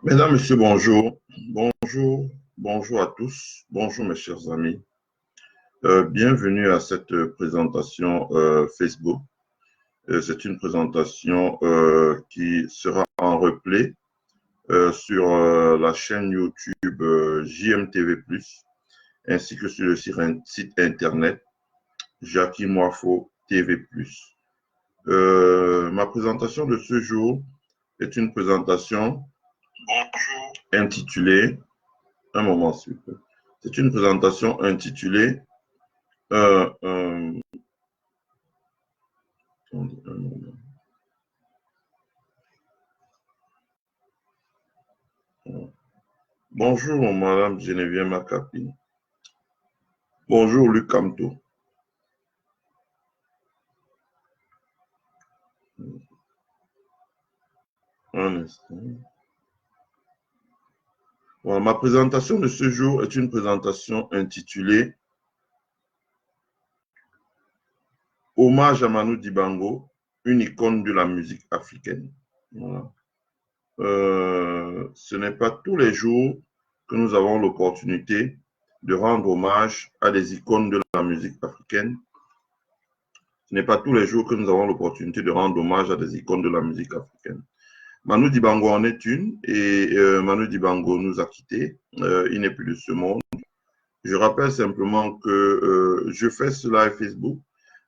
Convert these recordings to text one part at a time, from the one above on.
Mesdames, Messieurs, bonjour. Bonjour, bonjour à tous. Bonjour mes chers amis. Bienvenue à cette présentation Facebook. C'est une présentation qui sera en replay sur la chaîne YouTube JMTV+, ainsi que sur le site internet Jackie Moifo TV+. Ma présentation de ce jour est une présentation intitulée un moment, s'il vous plaît. C'est une présentation intitulée euh, euh, Bonjour, Madame Geneviève Macapi. Bonjour, Luc Camto. Un instant. Voilà, ma présentation de ce jour est une présentation intitulée Hommage à Manu Dibango, une icône de la musique africaine. Voilà. Ce n'est pas tous les jours que nous avons l'opportunité de rendre hommage à des icônes de la musique africaine. Ce n'est pas tous les jours que nous avons l'opportunité de rendre hommage à des icônes de la musique africaine. Manu Dibango en est une et Manu Dibango nous a quittés. Il n'est plus de ce monde. Je rappelle simplement que je fais ce live Facebook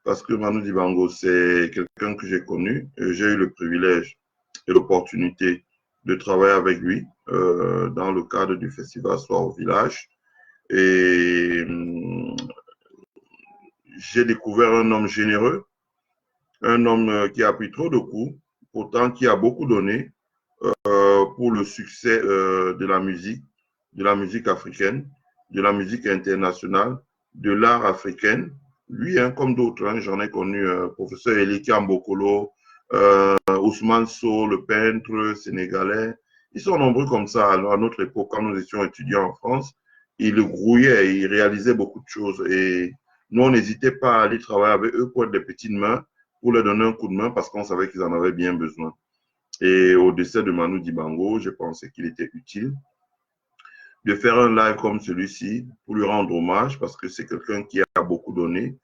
parce que Manu Dibango, c'est quelqu'un que j'ai connu. J'ai eu le privilège et l'opportunité de travailler avec lui dans le cadre du festival Soir au village. Et j'ai découvert un homme généreux, un homme qui a pris trop de coups, pourtant qui a beaucoup donné pour le succès de la musique africaine, de la musique internationale, de l'art africain. Lui, hein, comme d'autres, hein, j'en ai connu professeur Eliki Ambokolo, Ousmane Sow, le peintre sénégalais. Ils sont nombreux comme ça à notre époque, quand nous étions étudiants en France. Ils le grouillaient, ils réalisaient beaucoup de choses. Et nous, on n'hésitait pas à aller travailler avec eux pour être des petites mains, pour leur donner un coup de main parce qu'on savait qu'ils en avaient bien besoin. Et au décès de Manu Dibango, je pensais qu'il était utile de faire un live comme celui-ci pour lui rendre hommage parce que c'est quelqu'un qui a beaucoup donné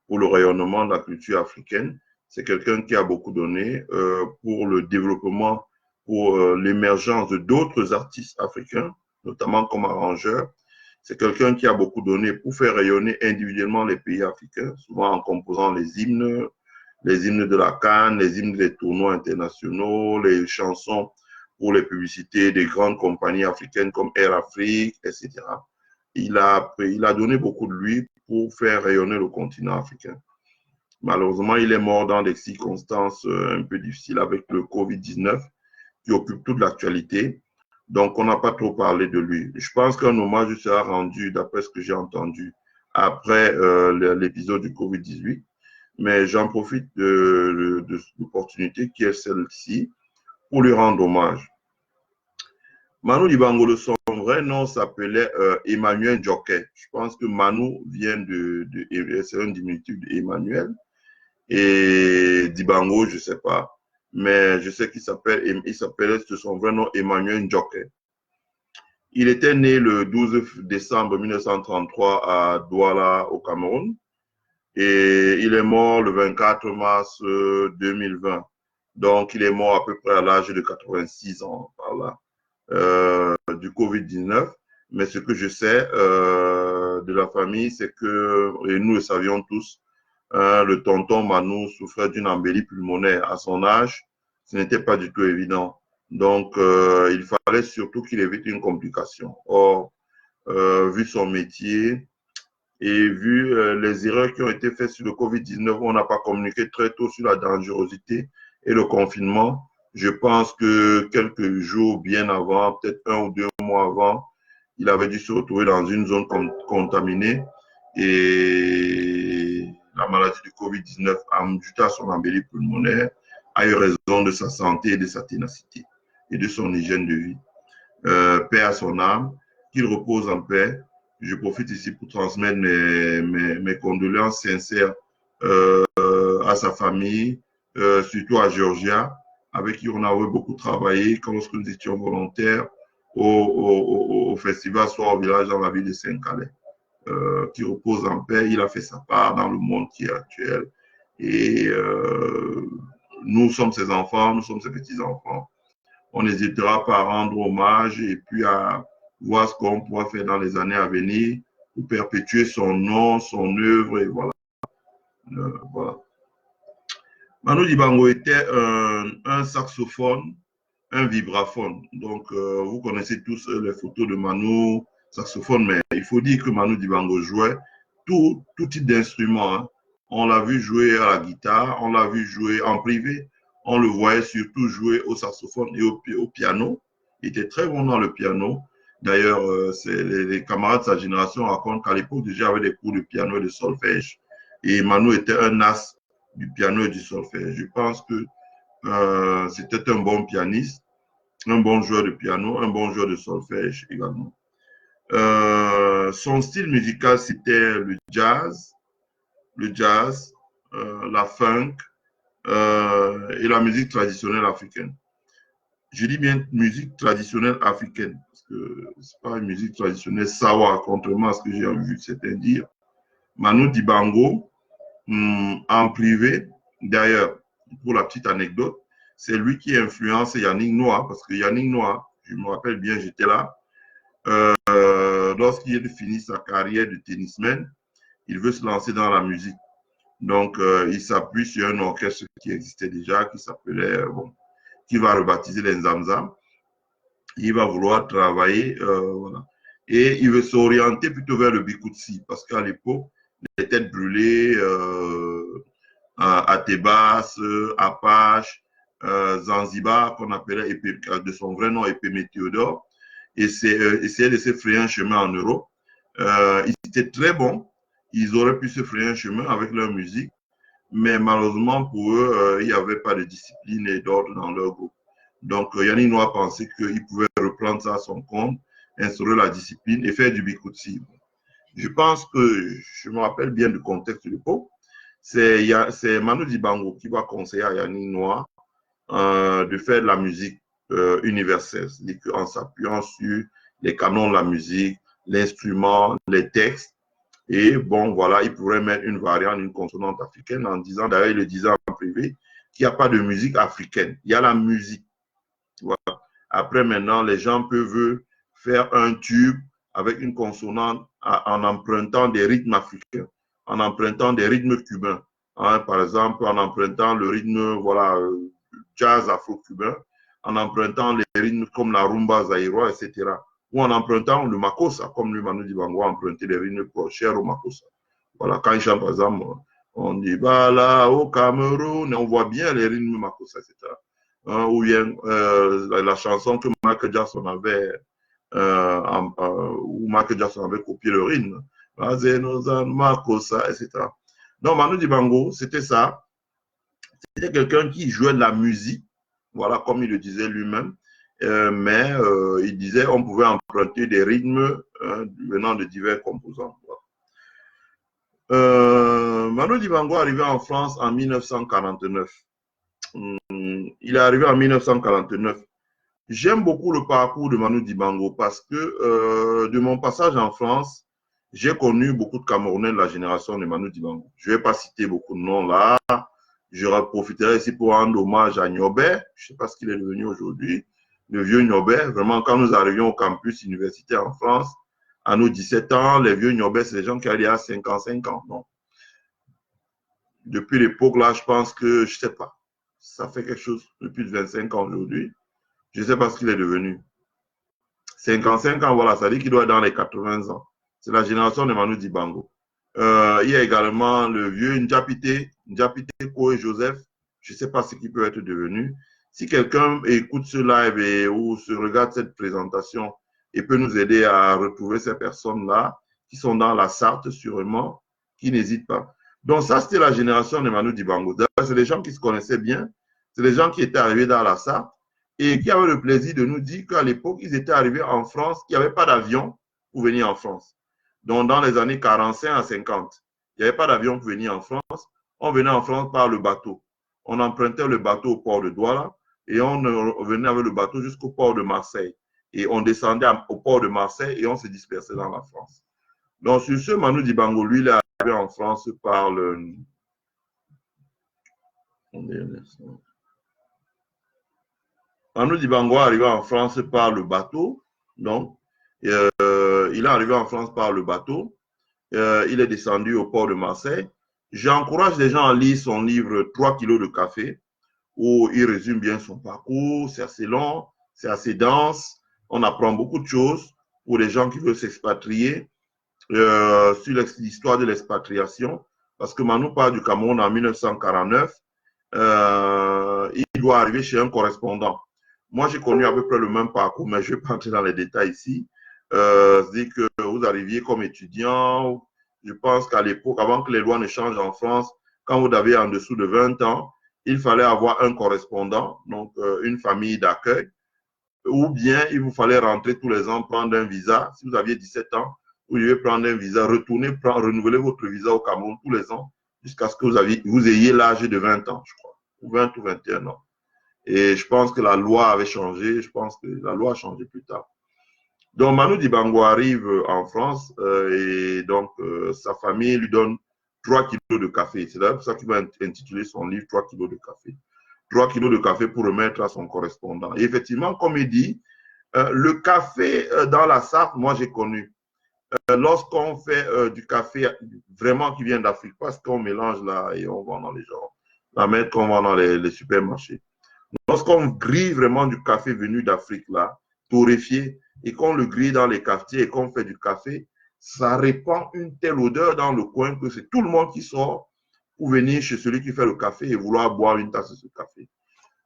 pour le rayonnement de la culture africaine. C'est quelqu'un qui a beaucoup donné pour le développement, pour l'émergence de d'autres artistes africains, notamment comme arrangeurs. C'est quelqu'un qui a beaucoup donné pour faire rayonner individuellement les pays africains, souvent en composant les hymnes de la CAN, les hymnes des tournois internationaux, les chansons pour les publicités des grandes compagnies africaines comme Air Afrique, etc. Il a donné beaucoup de lui pour faire rayonner le continent africain. Malheureusement, il est mort dans des circonstances un peu difficiles avec le Covid-19 qui occupe toute l'actualité. Donc, on n'a pas trop parlé de lui. Je pense qu'un hommage sera rendu, d'après ce que j'ai entendu, après l'épisode du Covid-18. Mais j'en profite de l'opportunité qui est celle-ci pour lui rendre hommage. Manu Dibango, de son vrai nom s'appelait Emmanuel Jockey. Je pense que Manu vient c'est un diminutif d'Emmanuel. Et Dibango, je ne sais pas. Mais je sais qu'il s'appelait de son vrai nom Emmanuel Jockey. Il était né le 12 décembre 1933 à Douala, au Cameroun. Et il est mort le 24 mars 2020. Donc, il est mort à peu près à l'âge de 86 ans, par là, du Covid-19. Mais ce que je sais de la famille, c'est que, et nous le savions tous, le tonton Manu souffrait d'une embellie pulmonaire à son âge. Ce n'était pas du tout évident. Donc, il fallait surtout qu'il évite une complication. Or, vu son métier, et vu les erreurs qui ont été faites sur le Covid-19, on n'a pas communiqué très tôt sur la dangerosité et le confinement. Je pense que quelques jours bien avant, peut-être 1 ou 2 mois avant, il avait dû se retrouver dans une zone contaminée et la maladie du Covid-19 a ajouté à son embellie pulmonaire, a eu raison de sa santé et de sa ténacité et de son hygiène de vie. Paix à son âme, qu'il repose en paix. Je profite ici pour transmettre mes condoléances sincères à sa famille, surtout à Georgia, avec qui on a beaucoup travaillé quand nous étions volontaires au festival Soir au village dans la ville de Saint-Calais, qui repose en paix. Il a fait sa part dans le monde qui est actuel. Et nous sommes ses enfants, nous sommes ses petits-enfants. On n'hésitera pas à rendre hommage et puis à voir ce qu'on pourra faire dans les années à venir pour perpétuer son nom, son œuvre, et voilà. Voilà. Manu Dibango était un saxophone, un vibraphone. Donc, vous connaissez tous les photos de Manu, saxophone, mais il faut dire que Manu Dibango jouait tout type d'instruments. Hein. On l'a vu jouer à la guitare, on l'a vu jouer en privé, on le voyait surtout jouer au saxophone et au piano. Il était très bon dans le piano. D'ailleurs, les camarades de sa génération racontent qu'à l'époque, déjà, il y avait des cours de piano et de solfège. Et Manu était un as du piano et du solfège. Je pense que c'était un bon pianiste, un bon joueur de piano, un bon joueur de solfège également. Son style musical, c'était le jazz, la funk et la musique traditionnelle africaine. Je dis bien musique traditionnelle africaine, parce que ce n'est pas une musique traditionnelle sawa, contrairement à ce que j'ai vu certains dire. Manu Dibango, en privé, d'ailleurs, pour la petite anecdote, c'est lui qui influence Yannick Noah, parce que Yannick Noah, je me rappelle bien, j'étais là, lorsqu'il finit sa carrière de tennisman, il veut se lancer dans la musique. Donc, il s'appuie sur un orchestre qui existait déjà, qui s'appelait, qui va rebaptiser les Nzamzam. Il va vouloir travailler, voilà. Et il veut s'orienter plutôt vers le Bikutsi, parce qu'à l'époque, les têtes brûlées, Atebas, Apache, Zanzibar, qu'on appelait de son vrai nom Épémé Théodore, essayaient de se frayer un chemin en Europe. Ils étaient très bons, ils auraient pu se frayer un chemin avec leur musique, mais malheureusement pour eux, il n'y avait pas de discipline et d'ordre dans leur groupe. Donc Yannick Noah pensait qu'il pouvait reprendre ça à son compte, instaurer la discipline et faire du Bikutsi. Je pense que, je me rappelle bien du contexte de l'époque, c'est Manu Dibango qui va conseiller à Yannick Noah de faire de la musique universelle, c'est-à-dire qu'en s'appuyant sur les canons de la musique, l'instrument, les textes, et bon, voilà, il pourrait mettre une variante, une consonante africaine en disant, d'ailleurs, il le disait en privé, qu'il n'y a pas de musique africaine, il y a la musique. Voilà. Après, maintenant, les gens peuvent faire un tube avec une consonante en empruntant des rythmes africains, en empruntant des rythmes cubains. Hein, par exemple, en empruntant le rythme voilà, jazz afro-cubain, en empruntant les rythmes comme la rumba zaïrois, etc. Ou en empruntant le makossa, comme le Manu Dibango a emprunté les rythmes chers au makossa. Voilà, quand il chante, par exemple, on dit Bala au Cameroun, et on voit bien les rythmes makossa, etc. Ou bien la chanson que Michael Jackson avait, où Michael Jackson avait copié le rythme, Makossa, etc. Donc Manu Dibango, c'était ça. C'était quelqu'un qui jouait de la musique, voilà, comme il le disait lui-même, mais il disait qu'on pouvait emprunter des rythmes venant de divers composants. Manu Dibango est arrivé en France en 1949. Il est arrivé en 1949. J'aime beaucoup le parcours de Manu Dibango parce que de mon passage en France, j'ai connu beaucoup de Camerounais de la génération de Manu Dibango. Je ne vais pas citer beaucoup de noms là. Je profiterai ici pour rendre hommage à Niobé. Je ne sais pas ce qu'il est devenu aujourd'hui. Le vieux Niobé, vraiment, quand nous arrivions au campus universitaire en France, à nos 17 ans, les vieux Niobé, c'est des gens qui allaient à 55 ans. Non. Depuis l'époque là, je pense que, je ne sais pas, ça fait quelque chose depuis 25 ans aujourd'hui. Je ne sais pas ce qu'il est devenu. 55 ans, voilà, ça dit qu'il doit être dans les 80 ans. C'est la génération de Manu Dibango. Il y a également le vieux Njapité Koé Joseph. Je ne sais pas ce qu'il peut être devenu. Si quelqu'un écoute ce live ou se regarde cette présentation et peut nous aider à retrouver ces personnes-là qui sont dans la Sarthe, sûrement, qui n'hésitent pas. Donc ça, c'était la génération de Manu Dibango. C'est des gens qui se connaissaient bien. C'est des gens qui étaient arrivés dans la Sarthe et qui avaient le plaisir de nous dire qu'à l'époque, ils étaient arrivés en France, qu'il n'y avait pas d'avion pour venir en France. Donc, dans les années 45 à 50, il n'y avait pas d'avion pour venir en France. On venait en France par le bateau. On empruntait le bateau au port de Douala et on venait avec le bateau jusqu'au port de Marseille. Et on descendait au port de Marseille et on se dispersait dans la France. Donc, sur ce, Manu Dibango, lui, il est arrivé en France par le... Manu Dibango est arrivé en France par le bateau. Donc, il est arrivé en France par le bateau. Il est descendu au port de Marseille. J'encourage les gens à lire son livre 3 kilos de café, où il résume bien son parcours. C'est assez long, c'est assez dense. On apprend beaucoup de choses pour les gens qui veulent s'expatrier, sur l'histoire de l'expatriation. Parce que Manu part du Cameroun en 1949. Il doit arriver chez un correspondant. Moi, j'ai connu à peu près le même parcours, mais je ne vais pas entrer dans les détails ici. C'est-à-dire que vous arriviez comme étudiant. Je pense qu'à l'époque, avant que les lois ne changent en France, quand vous aviez en dessous de 20 ans, il fallait avoir un correspondant, donc une famille d'accueil, ou bien il vous fallait rentrer tous les ans, prendre un visa. Si vous aviez 17 ans, vous devez prendre un visa, retourner, renouveler votre visa au Cameroun tous les ans, jusqu'à ce que vous ayez l'âge de 20 ans, je crois, ou 20 ou 21 ans. Et je pense que la loi avait changé, je pense que la loi a changé plus tard. Donc, Manu Dibango arrive en France et donc sa famille lui donne 3 kilos de café. C'est d'ailleurs pour ça qu'il va intituler son livre 3 kilos de café. 3 kilos de café pour remettre à son correspondant. Et effectivement, comme il dit, le café dans la Sarthe, moi j'ai connu. Lorsqu'on fait du café vraiment qui vient d'Afrique, parce qu'on mélange là et on vend dans les gens, la mettre qu'on vend dans les supermarchés. Lorsqu'on grille vraiment du café venu d'Afrique là, torréfié, et qu'on le grille dans les cafetiers et qu'on fait du café, ça répand une telle odeur dans le coin que c'est tout le monde qui sort pour venir chez celui qui fait le café et vouloir boire une tasse de ce café.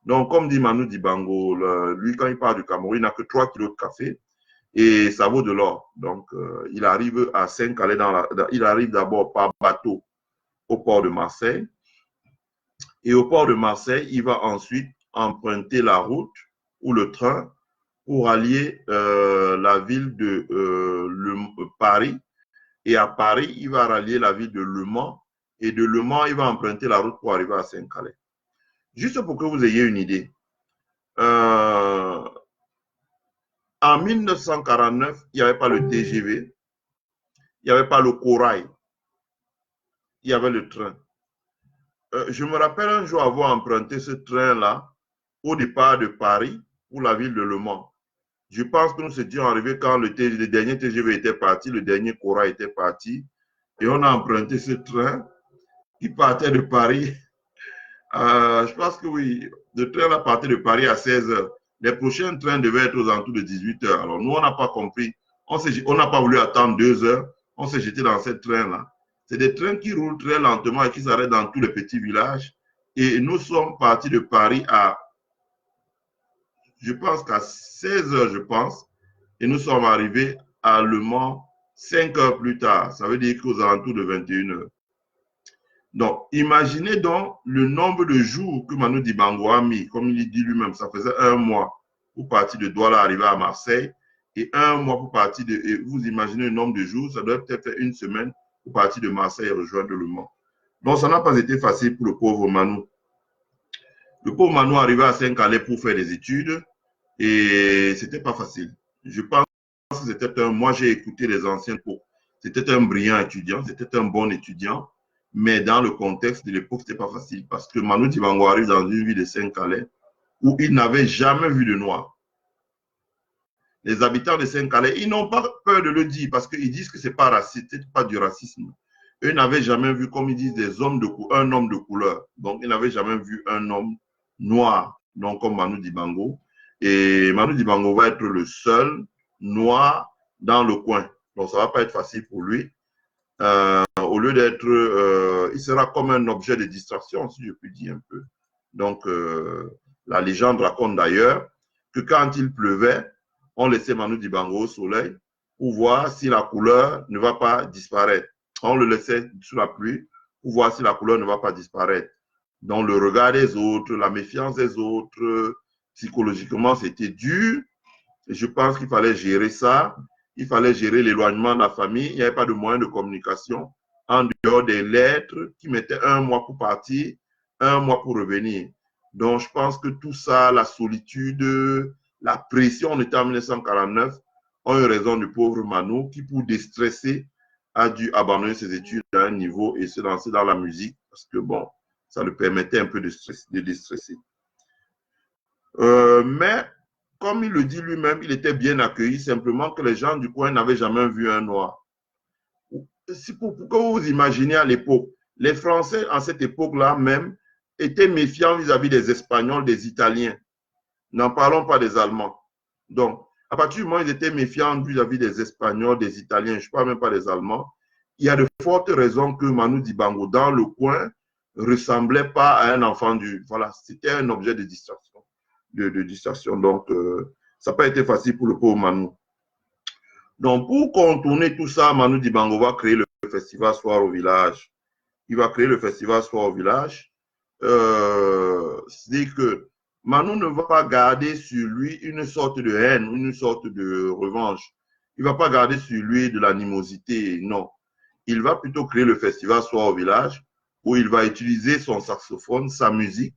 Donc, comme dit Manu Dibango, lui, quand il part du Cameroun, il n'a que 3 kilos de café et ça vaut de l'or. Donc, il arrive à Saint-Calais, il arrive d'abord par bateau au port de Marseille. Et au port de Marseille, il va ensuite emprunter la route ou le train pour allier la ville de Paris. Et à Paris, il va rallier la ville de Le Mans. Et de Le Mans, il va emprunter la route pour arriver à Saint-Calais. Juste pour que vous ayez une idée. En 1949, il n'y avait pas le TGV. Il n'y avait pas le corail. Il y avait le train. Je me rappelle un jour avoir emprunté ce train-là au départ de Paris pour la ville de Le Mans. Je pense que nous étions arrivés quand le dernier TGV était parti, le dernier corail était parti, et on a emprunté ce train qui partait de Paris. Je pense que oui, le train là partait de Paris à 16 h. Les prochains trains devaient être aux alentours de 18 h. Alors nous, on n'a pas compris. On n'a pas voulu attendre 2 heures. On s'est jeté dans ce train-là. C'est des trains qui roulent très lentement et qui s'arrêtent dans tous les petits villages. Et nous sommes partis de Paris à, je pense qu'à 16 h, je pense. Et nous sommes arrivés à Le Mans 5 heures plus tard. Ça veut dire qu'aux alentours de 21 h. Donc, imaginez donc le nombre de jours que Manu Dibango a mis, comme il dit lui-même, ça faisait 1 mois pour partir de Douala arriver à Marseille et 1 mois pour partir de. Et vous imaginez le nombre de jours, ça doit peut-être faire 1 semaine pour partir de Marseille et rejoindre Le Mans. Donc, ça n'a pas été facile pour le pauvre Manu. Le pauvre Manu arrivait à Saint-Calais pour faire des études et c'était pas facile. Je pense que c'était moi j'ai écouté les anciens cours. C'était un brillant étudiant, c'était un bon étudiant. Mais dans le contexte de l'époque, ce n'était pas facile parce que Manu Dibango arrive dans une ville de Saint-Calais où il n'avait jamais vu de noir. Les habitants de Saint-Calais, ils n'ont pas peur de le dire parce qu'ils disent que ce n'est pas raciste, ce n'est pas du racisme. Eux n'avaient jamais vu, comme ils disent, un homme de couleur. Donc, ils n'avaient jamais vu un homme noir, donc comme Manu Dibango. Et Manu Dibango va être le seul noir dans le coin. Donc, ça ne va pas être facile pour lui. Au lieu d'être, il sera comme un objet de distraction, si je puis dire un peu. Donc, la légende raconte d'ailleurs que quand il pleuvait, on laissait Manu Dibango au soleil pour voir si la couleur ne va pas disparaître. On le laissait sous la pluie pour voir si la couleur ne va pas disparaître. Donc, le regard des autres, la méfiance des autres, psychologiquement, c'était dur. Et je pense qu'il fallait gérer ça. Il fallait gérer l'éloignement de la famille. Il n'y avait pas de moyens de communication en dehors des lettres qui mettaient 1 mois pour partir, 1 mois pour revenir. Donc, je pense que tout ça, la solitude, la pression, on était en 1949, ont eu raison du pauvre Manu qui, pour déstresser, a dû abandonner ses études à un niveau et se lancer dans la musique parce que, bon, ça le permettait un peu de déstresser. Mais, comme il le dit lui-même, il était bien accueilli, simplement que les gens du coin n'avaient jamais vu un noir. Pour que vous imaginez à l'époque, les Français, en cette époque-là même, étaient méfiants vis-à-vis des Espagnols, des Italiens. N'en parlons pas des Allemands. Donc, à partir du moment où ils étaient méfiants vis-à-vis des Espagnols, des Italiens, je ne parle même pas des Allemands, il y a de fortes raisons que Manu Dibango, dans le coin, ne ressemblait pas à un enfant du... Voilà, c'était un objet de distraction. De distraction. Donc, ça n'a pas été facile pour le pauvre Manu. Donc, pour contourner tout ça, Manu Dibango va créer le festival Soir au village. Il va créer le festival Soir au village. C'est-à-dire que Manu ne va pas garder sur lui une sorte de haine, une sorte de revanche. Il ne va pas garder sur lui de l'animosité, non. Il va plutôt créer le festival Soir au village où il va utiliser son saxophone, sa musique,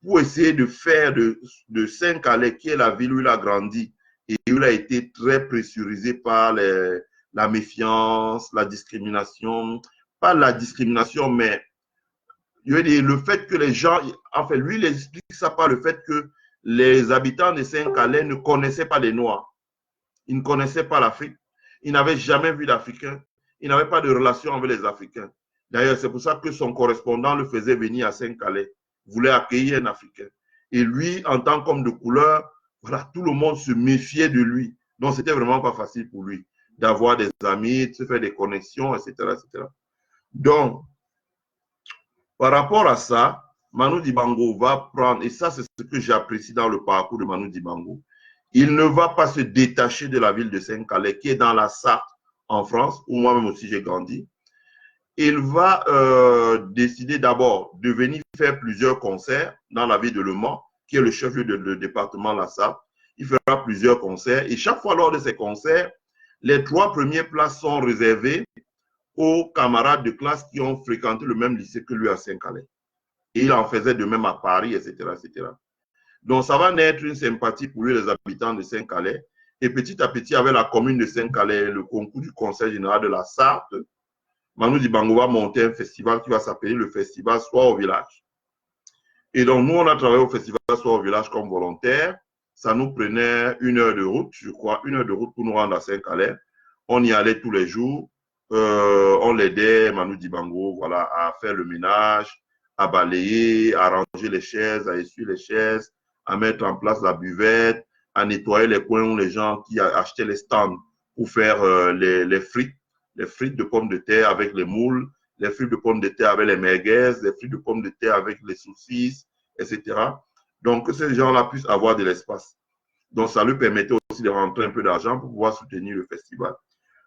pour essayer de faire de Saint-Calais, qui est la ville où il a grandi et où il a été très pressurisé par la méfiance, la discrimination, pas la discrimination, mais je veux dire, le fait que les gens, en fait, lui, il explique ça par le fait que les habitants de Saint-Calais ne connaissaient pas les Noirs. Ils ne connaissaient pas l'Afrique. Ils n'avaient jamais vu d'Africains. Ils n'avaient pas de relation avec les Africains. D'ailleurs, c'est pour ça que son correspondant le faisait venir à Saint-Calais, voulait accueillir un Africain. Et lui, en tant qu'homme de couleur, voilà, tout le monde se méfiait de lui. Donc, c'était vraiment pas facile pour lui d'avoir des amis, de se faire des connexions, etc., etc. Donc, par rapport à ça, Manu Dibango va prendre, et ça c'est ce que j'apprécie dans le parcours de Manu Dibango, il ne va pas se détacher de la ville de Saint-Calais, qui est dans la Sarthe en France, où moi-même aussi j'ai grandi. Il va décider d'abord de venir faire plusieurs concerts dans la ville de Le Mans, qui est le chef-lieu du département de la Sarthe. Il fera plusieurs concerts, et chaque fois lors de ces concerts, les 3 premières places sont réservées aux camarades de classe qui ont fréquenté le même lycée que lui à Saint-Calais. Et il en faisait de même à Paris, etc., etc. Donc, ça va naître une sympathie pour lui, les habitants de Saint-Calais. Et petit à petit, avec la commune de Saint-Calais, le concours du Conseil général de la Sarthe, Manu Dibango va monter un festival qui va s'appeler le Festival Soir au village. Et donc, nous, on a travaillé au Festival Soir au village comme volontaire. Ça nous prenait 1 heure de route, je crois, 1 heure de route pour nous rendre à Saint-Calais. On y allait tous les jours. On l'aidait, Manu Dibango, voilà, à faire le ménage, à balayer, à ranger les chaises, à essuyer les chaises, à mettre en place la buvette, à nettoyer les coins où les gens qui achetaient les stands pour faire les frites de pommes de terre avec les moules, les frites de pommes de terre avec les merguez, les frites de pommes de terre avec les saucisses, etc. Donc, que ces gens-là puissent avoir de l'espace. Donc, ça lui permettait aussi de rentrer un peu d'argent pour pouvoir soutenir le festival.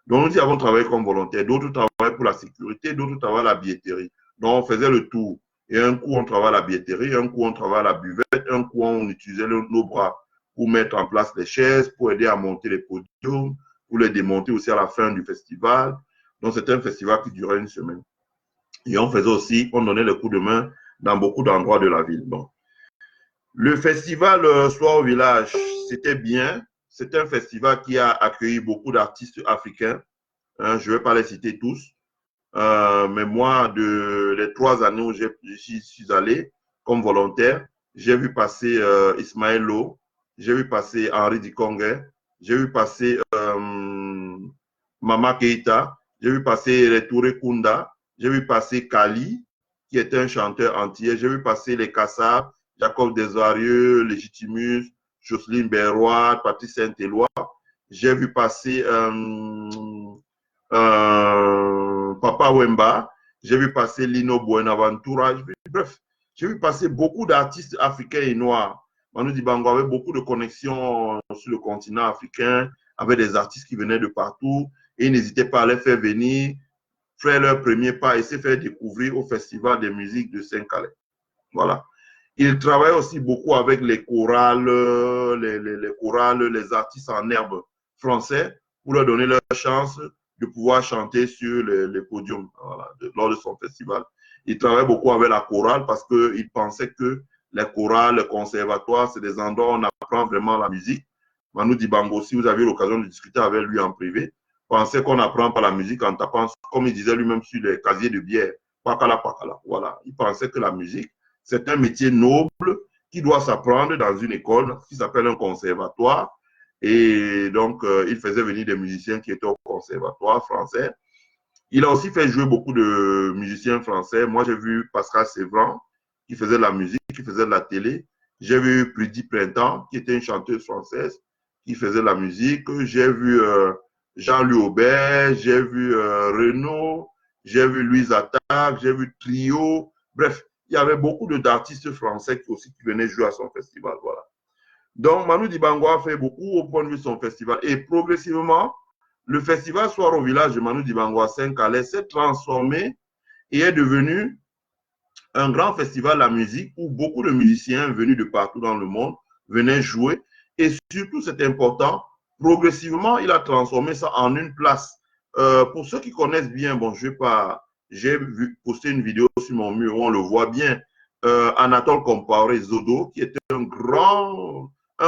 Donc, nous y avons travaillé comme volontaires. D'autres travaillaient pour la sécurité, d'autres travaillaient à la billetterie. Donc, on faisait le tour. Et un coup, on travaillait à la billetterie, un coup, on travaillait à la buvette, un coup, on utilisait nos bras pour mettre en place les chaises, pour aider à monter les podiums, pour les démonter aussi à la fin du festival. Donc, c'était un festival qui durait 1 semaine. Et on faisait aussi, on donnait le coup de main dans beaucoup d'endroits de la ville. Donc, le festival Soir au village, c'était bien. C'était un festival qui a accueilli beaucoup d'artistes africains. Hein, je ne vais pas les citer tous. Mais moi, les 3 années où je suis allé comme volontaire, j'ai vu passer Ismaël Lo, j'ai vu passer Henri Dikongue, j'ai vu passer Mama Keita, j'ai vu passer Touré Kunda, j'ai vu passer Kali, qui était un chanteur entier, j'ai vu passer les Kassab, Jacob Desvarieux, Légitimus, Jocelyne Berroy, Patrice Saint-Éloi. J'ai vu passer Papa Wemba, j'ai vu passer Lino Buenaventura, bref, j'ai vu passer beaucoup d'artistes africains et noirs. Manu Dibango avait beaucoup de connexions sur le continent africain, avec des artistes qui venaient de partout, et n'hésitaient pas à les faire venir, faire leur premier pas et se faire découvrir au Festival des musiques de Saint-Calais. Voilà. Il travaille aussi beaucoup avec les chorales, les chorales, les artistes en herbe français pour leur donner leur chance de pouvoir chanter sur les podiums voilà, lors de son festival. Il travaille beaucoup avec la chorale parce qu'il pensait que les chorales, les conservatoires, c'est des endroits où on apprend vraiment la musique. Manu Dibango, si vous avez l'occasion de discuter avec lui en privé, pensez qu'on apprend pas la musique en tapant, comme il disait lui-même, sur les casiers de bière. Pakala, pakala. Voilà. Il pensait que la musique, c'est un métier noble qui doit s'apprendre dans une école qui s'appelle un conservatoire. Et donc, il faisait venir des musiciens qui étaient au conservatoire français. Il a aussi fait jouer beaucoup de musiciens français. Moi, j'ai vu Pascal Sévran, qui faisait de la musique, qui faisait de la télé. J'ai vu Pridi Printemps, qui était une chanteuse française, qui faisait de la musique. J'ai vu Jean-Louis Aubert, j'ai vu Renaud, j'ai vu Louise Attaque, j'ai vu Trio. Bref, il y avait beaucoup d'artistes français qui aussi qui venaient jouer à son festival. Voilà. Donc, Manu Dibango a fait beaucoup au point de vue de son festival. Et progressivement, le festival Soir au village de Manu Dibango à Saint-Calais s'est transformé et est devenu un grand festival de la musique où beaucoup de musiciens venus de partout dans le monde venaient jouer. Et surtout, c'est important, progressivement, il a transformé ça en une place. Pour ceux qui connaissent bien, bon, je vais pas, j'ai posté une vidéo sur mon mur où on le voit bien, Anatole Compaoré Zodo, qui était un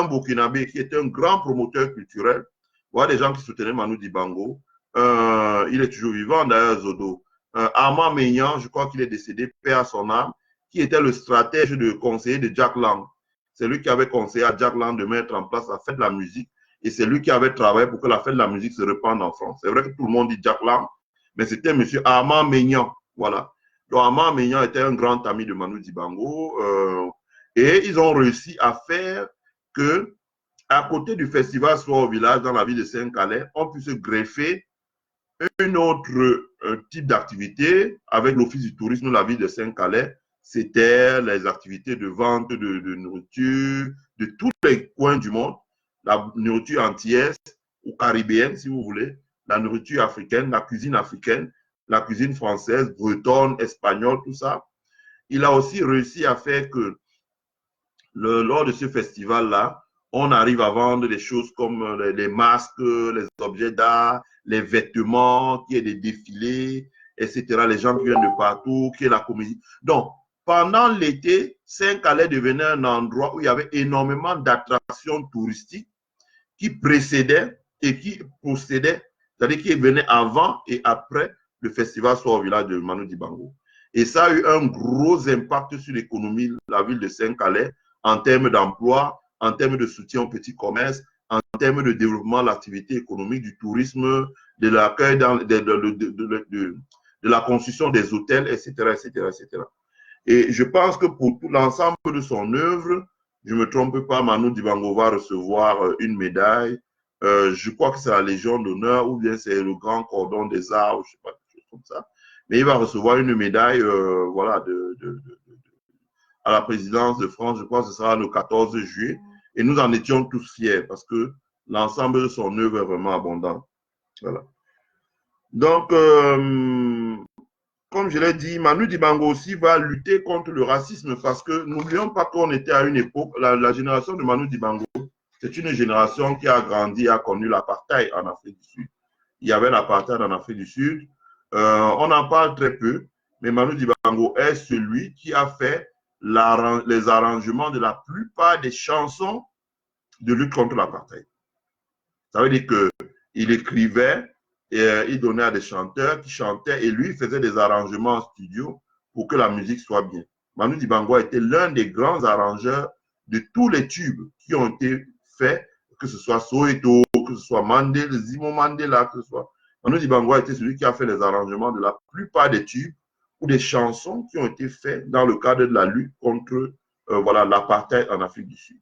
Burkinabé, qui était un grand promoteur culturel. Voilà des gens qui soutenaient Manu Dibango. Il est toujours vivant d'ailleurs, Zodo. Armand Maignan, je crois qu'il est décédé, paix à son âme, qui était le stratège de conseiller de Jack Lang. C'est lui qui avait conseillé à Jack Lang de mettre en place la fête de la musique et c'est lui qui avait travaillé pour que la fête de la musique se répande en France. C'est vrai que tout le monde dit Jack Lang, mais c'était M. Armand Maignan. Voilà. Donc Armand Maignan était un grand ami de Manu Dibango et ils ont réussi à faire que, à côté du festival Soir au village dans la ville de Saint-Calais, on puisse greffer un autre type d'activité avec l'Office du tourisme de la ville de Saint-Calais. C'était les activités de vente de nourriture de tous les coins du monde, la nourriture antillaise ou caribéenne, si vous voulez, la nourriture africaine, la cuisine française, bretonne, espagnole, tout ça. Il a aussi réussi à faire que lors de ce festival-là, on arrive à vendre des choses comme les masques, les objets d'art, les vêtements, qu'il y ait des défilés, etc. Les gens qui viennent de partout, qu'il y ait la comédie. Donc, pendant l'été, Saint-Calais devenait un endroit où il y avait énormément d'attractions touristiques qui précédaient et qui procédaient, c'est-à-dire qui venaient avant et après le festival Soir au village de Manu Dibango. Et ça a eu un gros impact sur l'économie de la ville de Saint-Calais en termes d'emploi, en termes de soutien au petit commerce, en termes de développement de l'activité économique, du tourisme, de l'accueil, de la construction des hôtels, etc., etc., etc. Et je pense que pour tout l'ensemble de son œuvre, je ne me trompe pas, Manu Dibango va recevoir une médaille. Je crois que c'est la Légion d'honneur ou bien c'est le Grand Cordon des Arts, je ne sais pas, quelque chose comme ça. Mais il va recevoir une médaille voilà, à la présidence de France, je crois que ce sera le 14 juillet. Et nous en étions tous fiers parce que l'ensemble de son œuvre est vraiment abondant. Voilà. Donc, comme je l'ai dit, Manu Dibango aussi va lutter contre le racisme parce que n'oublions pas qu'on était à une époque, la génération de Manu Dibango, c'est une génération qui a grandi, a connu l'apartheid en Afrique du Sud. Il y avait l'apartheid en Afrique du Sud. On en parle très peu, mais Manu Dibango est celui qui a fait les arrangements de la plupart des chansons de lutte contre l'apartheid. Ça veut dire qu'il écrivait et il donnait à des chanteurs qui chantaient et lui faisait des arrangements en studio pour que la musique soit bien. Manu Dibango a été l'un des grands arrangeurs de tous les tubes qui ont été faits, que ce soit Soweto, que ce soit Mandela, Zimo Mandela, que ce soit. Manu Dibango a été celui qui a fait les arrangements de la plupart des tubes ou des chansons qui ont été faites dans le cadre de la lutte contre voilà, l'apartheid en Afrique du Sud.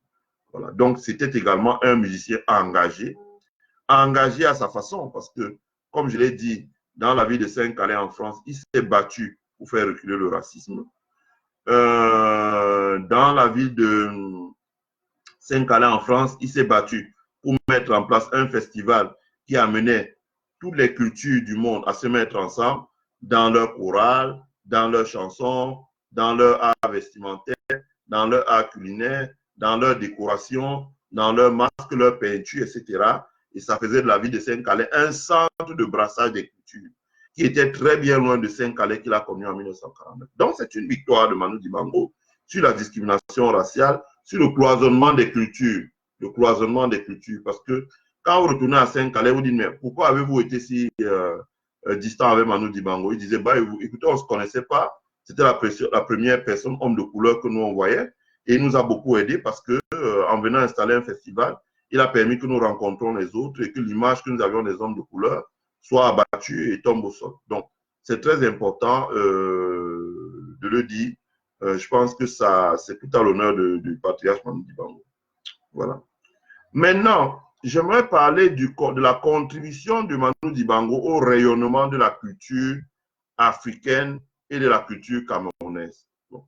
Voilà. Donc, c'était également un musicien engagé à sa façon, parce que, comme je l'ai dit, dans la ville de Saint-Calais en France, il s'est battu pour faire reculer le racisme. Dans la ville de Saint-Calais en France, il s'est battu pour mettre en place un festival qui amenait toutes les cultures du monde à se mettre ensemble dans leur chorale, dans leurs chansons, dans leur art vestimentaire, dans leur art culinaire, dans leur décoration, dans leurs masques, leurs peintures, etc. Et ça faisait de la ville de Saint-Calais un centre de brassage des cultures qui était très bien loin de Saint-Calais qu'il a connu en 1949. Donc, c'est une victoire de Manu Dibango sur la discrimination raciale, sur le cloisonnement des cultures. Le cloisonnement des cultures. Parce que quand vous retournez à Saint-Calais, vous dites, mais pourquoi avez-vous été si distant avec Manu Dibango? Il disait, bah, écoutez, on ne se connaissait pas. C'était la première personne, homme de couleur que nous on voyait. Et il nous a beaucoup aidé parce que en venant installer un festival, il a permis que nous rencontrions les autres et que l'image que nous avions des hommes de couleur soit abattue et tombe au sol. Donc, c'est très important de le dire. Je pense que ça, c'est tout à l'honneur du patriarche Manu Dibango. Voilà. Maintenant, j'aimerais parler de la contribution de Manu Dibango au rayonnement de la culture africaine et de la culture camerounaise. Bon.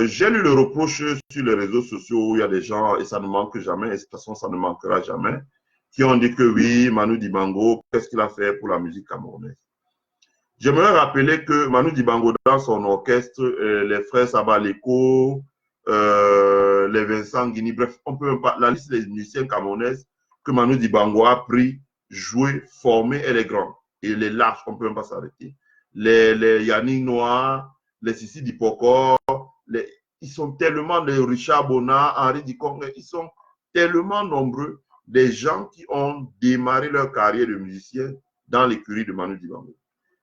J'ai lu le reproche sur les réseaux sociaux où il y a des gens, et ça ne manque jamais, et de toute façon ça ne manquera jamais, qui ont dit que oui, Manu Dibango, qu'est-ce qu'il a fait pour la musique camerounaise? J'aimerais rappeler que Manu Dibango, dans son orchestre, les frères Sabaleko, les Vincent Guini, bref, on peut même pas, la liste des musiciens camerounaises que Manu Dibango a pris, joué, formé, elle est grande. Et elle est large, on ne peut même pas s'arrêter. Les Yannick Noir, les Sissi Dipokor, ils sont tellement, les Richard Bona, Henri Dikong, ils sont tellement nombreux, des gens qui ont démarré leur carrière de musicien dans l'écurie de Manu Dibango.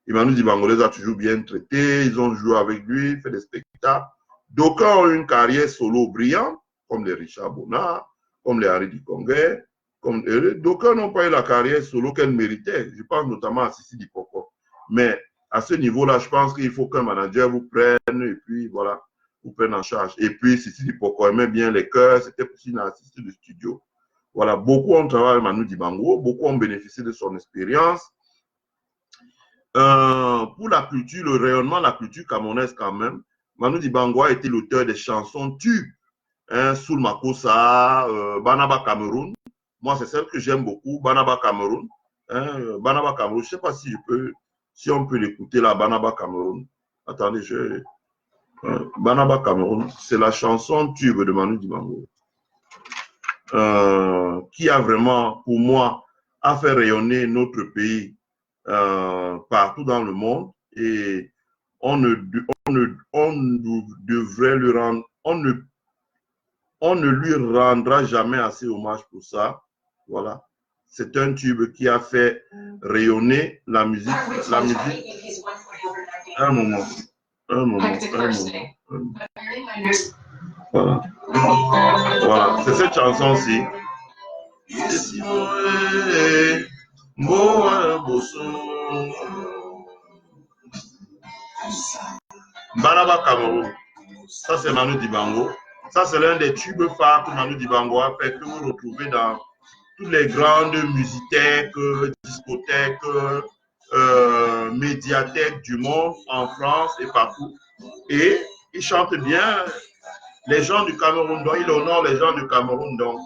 Et Manu Dibango les a toujours bien traités, ils ont joué avec lui, fait des spectacles. D'aucuns ont eu une carrière solo brillante, comme les Richard Bona, comme les Henri Dikongé. D'aucuns n'ont pas eu la carrière solo qu'elle méritait. Je pense notamment à Sissi Dipokor. Mais à ce niveau-là, je pense qu'il faut qu'un manager vous prenne et puis voilà, vous prenne en charge. Et puis Sissi Dipokor aimait bien les chœurs, c'était aussi une artiste de studio. Voilà, beaucoup ont travaillé avec Manu Dibango, beaucoup ont bénéficié de son expérience. Pour la culture, le rayonnement de la culture camerounaise quand même, Manu Dibango a été l'auteur des chansons tubes, hein, Soul Makossa, Banaba Cameroun. Moi, c'est celle que j'aime beaucoup, Banaba Cameroun. Hein, Banaba Cameroun, je ne sais pas si on peut l'écouter là, Banaba Cameroun. Attendez, Banaba Cameroun, c'est la chanson tube de Manu Dibango. Qui a vraiment, pour moi, a fait rayonner notre pays partout dans le monde, et on ne devrait lui rendre, on ne lui rendra jamais assez hommage pour ça. Voilà. C'est un tube qui a fait rayonner la musique. Un moment. Voilà. Voilà. C'est cette chanson-ci. Banaba Cameroun. Ça, c'est Manu Dibango. Ça, c'est l'un des tubes phares que Manu Dibango a fait, que vous retrouvez dans toutes les grandes musicothèques, discothèques, médiathèques du monde, en France et partout. Et il chante bien les gens du Cameroun, donc il honore les gens du Cameroun. Donc,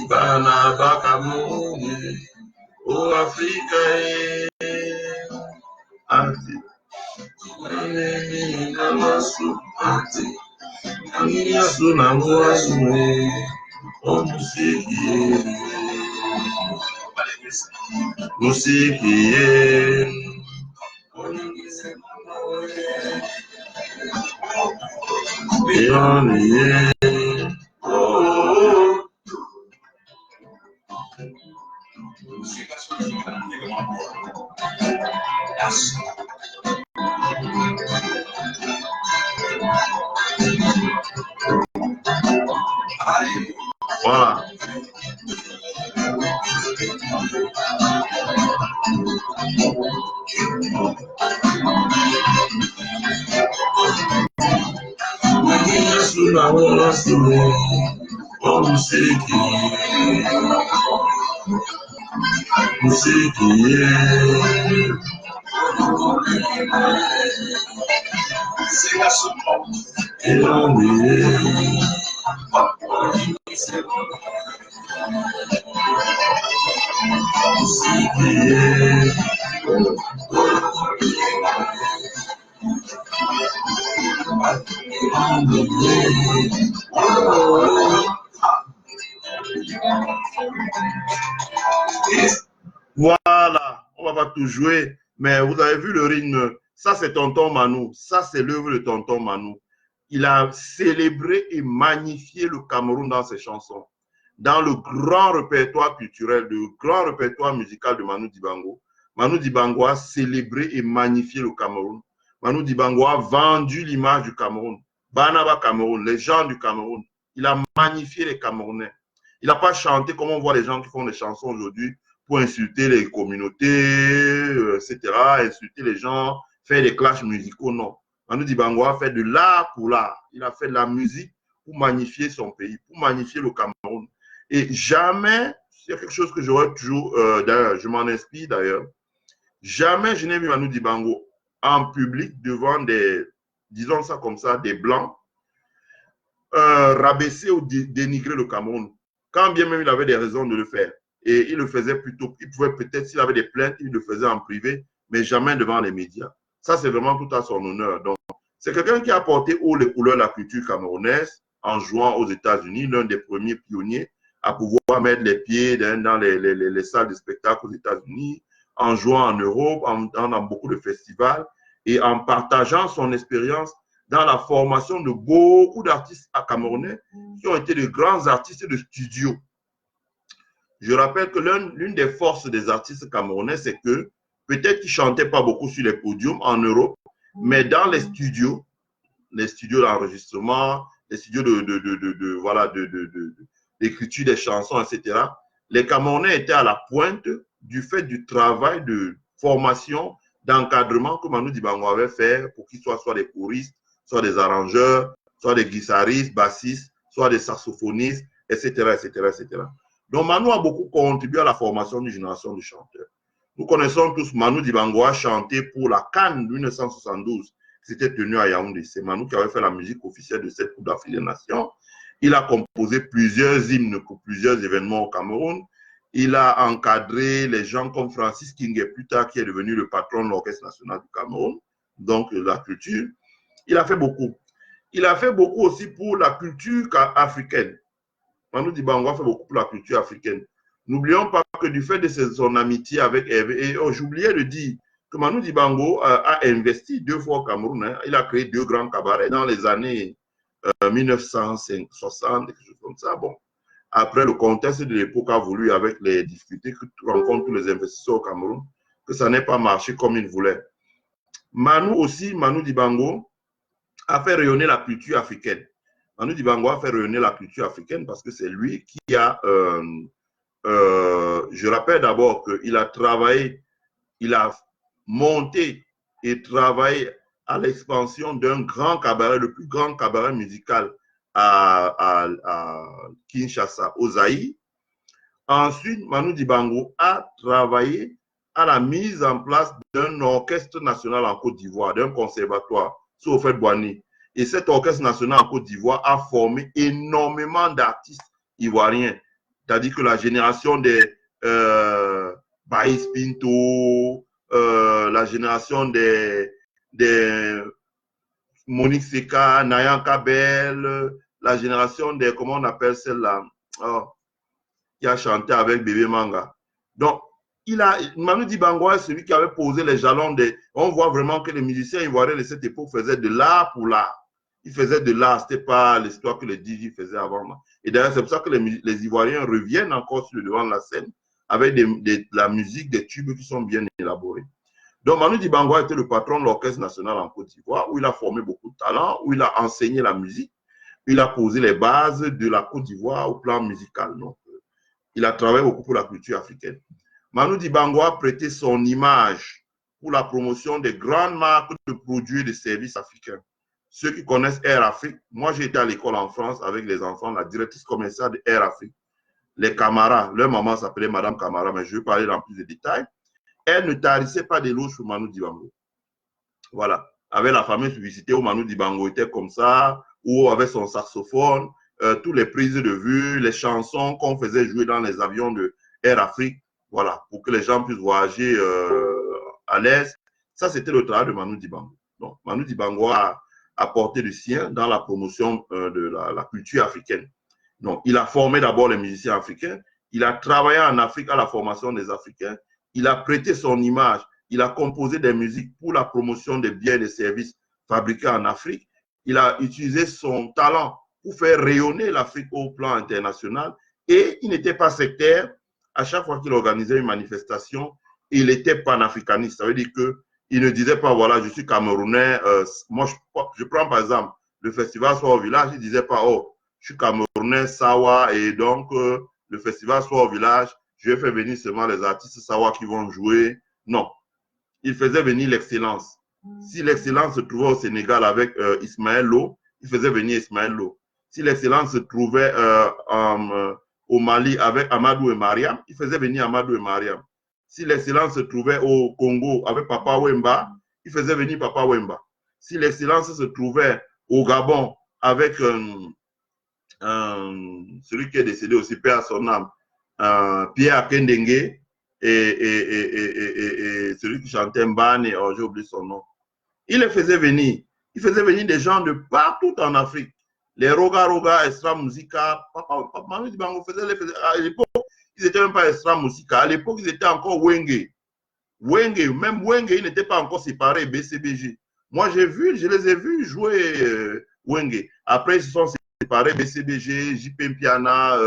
Banaba Cameroun, oh Afrique, Ati, voilà. Voilà, on va pas tout jouer, mais vous avez vu le rythme. Ça, c'est Tonton Manu. Ça, c'est l'œuvre de Tonton Manu. Il a célébré et magnifié le Cameroun dans ses chansons. Dans le grand répertoire culturel, le grand répertoire musical de Manu Dibango. Manu Dibango a célébré et magnifié le Cameroun. Manu Dibango a vendu l'image du Cameroun. Banaba Cameroun, les gens du Cameroun. Il a magnifié les Camerounais. Il n'a pas chanté comme on voit les gens qui font des chansons aujourd'hui pour insulter les communautés, etc., insulter les gens, faire des clashs musicaux, non. Manu Dibango a fait de l'art pour l'art. Il a fait de la musique pour magnifier son pays, pour magnifier le Cameroun. Et jamais, c'est quelque chose que j'aurais toujours, d'ailleurs, je m'en inspire d'ailleurs, jamais je n'ai vu Manu Dibango en public devant des, disons ça comme ça, des Blancs, rabaisser ou dénigrer le Cameroun, quand bien même il avait des raisons de le faire. Et il le faisait plutôt, il pouvait peut-être, s'il avait des plaintes, il le faisait en privé, mais jamais devant les médias. Ça, c'est vraiment tout à son honneur. Donc, c'est quelqu'un qui a porté haut les couleurs de la culture camerounaise en jouant aux États-Unis, l'un des premiers pionniers à pouvoir mettre les pieds dans les salles de spectacle aux États-Unis, en jouant en Europe, dans beaucoup de festivals et en partageant son expérience dans la formation de beaucoup d'artistes camerounais qui ont été de grands artistes de studio. Je rappelle que l'une des forces des artistes camerounais, c'est que peut-être qu'ils ne chantaient pas beaucoup sur les podiums en Europe, mais dans les studios d'enregistrement, les studios d'écriture des chansons, etc., les Camerounais étaient à la pointe du fait du travail de formation, d'encadrement que Manu Dibango avait fait pour qu'ils soient soit des choristes, soit des arrangeurs, soit des guitaristes, bassistes, soit des saxophonistes, etc., etc., etc. Donc Manu a beaucoup contribué à la formation d'une génération de chanteurs. Nous connaissons tous Manu Dibango a chanté pour la CAN 1972. C'était tenu à Yaoundé. C'est Manu qui avait fait la musique officielle de cette Coupe d'Afrique des Nations. Il a composé plusieurs hymnes pour plusieurs événements au Cameroun. Il a encadré les gens comme Francis Kingé, plus tard, qui est devenu le patron de l'Orchestre national du Cameroun, donc la culture. Il a fait beaucoup. Il a fait beaucoup aussi pour la culture africaine. Manu Dibango a fait beaucoup pour la culture africaine. N'oublions pas que du fait de son amitié avec Hervé, et j'oubliais de dire que Manu Dibango a investi 2 fois au Cameroun. Hein. Il a créé 2 grands cabarets dans les années 1960, quelque chose comme ça. Bon, après, le contexte de l'époque a voulu, avec les difficultés que rencontrent tous les investisseurs au Cameroun, que ça n'ait pas marché comme il voulait. Manu Dibango a fait rayonner la culture africaine. Manu Dibango a fait rayonner la culture africaine parce que c'est lui qui a... je rappelle d'abord qu'il a travaillé, il a monté et travaillé à l'expansion d'un grand cabaret, le plus grand cabaret musical à Kinshasa, au Zaïre. Ensuite, Manu Dibango a travaillé à la mise en place d'un orchestre national en Côte d'Ivoire, d'un conservatoire, sous Houphouët-Boigny. Et cet orchestre national en Côte d'Ivoire a formé énormément d'artistes ivoiriens. C'est-à-dire que la génération des Baïs Pinto, la génération des Monique Seka, Nayan Kabel, la génération des, comment on appelle celle-là, qui a chanté avec Bébé Manga. Donc, Manu Dibango est celui qui avait posé les jalons des... On voit vraiment que les musiciens ivoiriens de cette époque faisaient de l'art pour l'art. Ils faisaient de l'art, ce n'était pas l'histoire que les DJ faisaient avant. Et d'ailleurs, c'est pour ça que les Ivoiriens reviennent encore sur le devant de la scène avec la musique, des tubes qui sont bien élaborés. Donc, Manu Dibango a été le patron de l'Orchestre national en Côte d'Ivoire, où il a formé beaucoup de talents, où il a enseigné la musique, il a posé les bases de la Côte d'Ivoire au plan musical. Donc, il a travaillé beaucoup pour la culture africaine. Manu Dibango a prêté son image pour la promotion des grandes marques de produits et de services africains. Ceux qui connaissent Air Afrique, moi j'ai été à l'école en France avec les enfants, la directrice commerciale de Air Afrique. les Camara, leur maman s'appelait Madame Camara, mais je vais parler dans plus de détails, elle ne tarissait pas d'éloges sur Manu Dibango. Voilà. Avec la fameuse publicité où Manu Dibango était comme ça, où avec son saxophone, toutes les prises de vue, les chansons qu'on faisait jouer dans les avions de Air Afrique, voilà, pour que les gens puissent voyager à l'aise. Ça, c'était le travail de Manu Dibango. Donc, Manu Dibango a apporté du sien dans la promotion de la culture africaine. Donc, il a formé d'abord les musiciens africains, il a travaillé en Afrique à la formation des Africains, il a prêté son image, il a composé des musiques pour la promotion des biens et des services fabriqués en Afrique, il a utilisé son talent pour faire rayonner l'Afrique au plan international et il n'était pas sectaire. À chaque fois qu'il organisait une manifestation, il était panafricaniste. Ça veut dire qu'il ne disait pas, voilà, je suis camerounais. Moi, je prends par exemple le festival Soir au village, il ne disait pas, oh, je suis camerounais, Sawa, et donc le festival Soir au village, je vais faire venir seulement les artistes Sawa qui vont jouer. Non, il faisait venir l'excellence. Si l'excellence se trouvait au Sénégal avec Ismaël Lo, il faisait venir Ismaël Lo. Si l'excellence se trouvait au Mali avec Amadou et Mariam, il faisait venir Amadou et Mariam. Si l'excellence se trouvait au Congo avec Papa Wemba, il faisait venir Papa Wemba. Si l'excellence se trouvait au Gabon avec celui qui est décédé aussi, paix à son âme, Pierre Akendengue, et celui qui chantait Mbane, oh, j'ai oublié son nom. Il les faisait venir. Il faisait venir des gens de partout en Afrique. Les Roga Roga, Extra Musica. Papa Manu Dibango faisait les faisait. À l'époque, ils n'étaient même pas Extra Musica. À l'époque, ils étaient encore Wenge. Même Wenge, ils n'étaient pas encore séparés, BCBG. Moi, je les ai vus jouer Wenge. Après, ils se sont séparés, BCBG, JP Piana,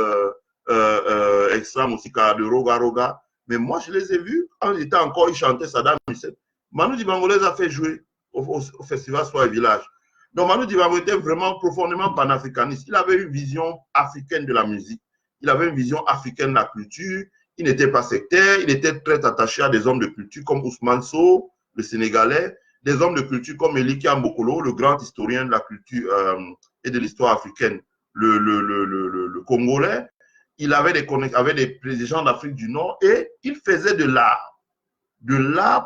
Extra Musica, de Roga Roga. Mais moi, je les ai vus quand ils étaient encore, ils chantaient Saddam Hussein. Manu Dibango les a fait jouer au festival Soir et Village. Donc Manu Dibango était vraiment profondément panafricaniste. Il avait une vision africaine de la musique. Il avait une vision africaine de la culture. Il n'était pas sectaire. Il était très attaché à des hommes de culture comme Ousmane Sow, le Sénégalais, des hommes de culture comme Eliki Ambokolo, le grand historien de la culture et de l'histoire africaine, le Congolais. Il avait des gens d'Afrique du Nord et il faisait de l'art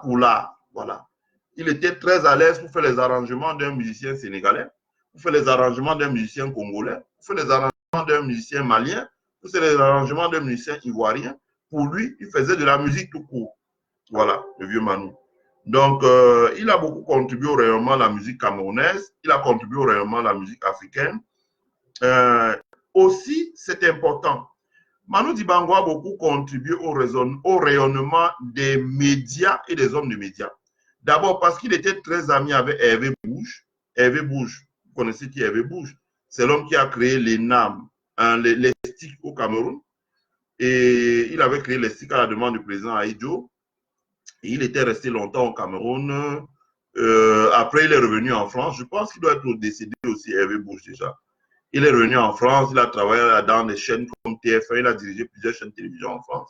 pour l'art. Voilà. Il était très à l'aise pour faire les arrangements d'un musicien sénégalais, pour faire les arrangements d'un musicien congolais, pour faire les arrangements d'un musicien malien, pour faire les arrangements d'un musicien ivoirien. Pour lui, il faisait de la musique tout court. Voilà, le vieux Manu. Donc, il a beaucoup contribué au rayonnement de la musique camerounaise, il a contribué au rayonnement de la musique africaine. Aussi, c'est important, Manu Dibango a beaucoup contribué au rayonnement des médias et des hommes de médias. D'abord parce qu'il était très ami avec Hervé Bouge. Hervé Bouge, vous connaissez qui est Hervé Bouge? C'est l'homme qui a créé les NAM, les STIC au Cameroun. Et il avait créé les STIC à la demande du président Aïdjo. Et il était resté longtemps au Cameroun. Après, il est revenu en France. Je pense qu'il doit être décédé aussi, Hervé Bouge déjà. Il est revenu en France, il a travaillé dans des chaînes comme TF1, il a dirigé plusieurs chaînes de télévision en France.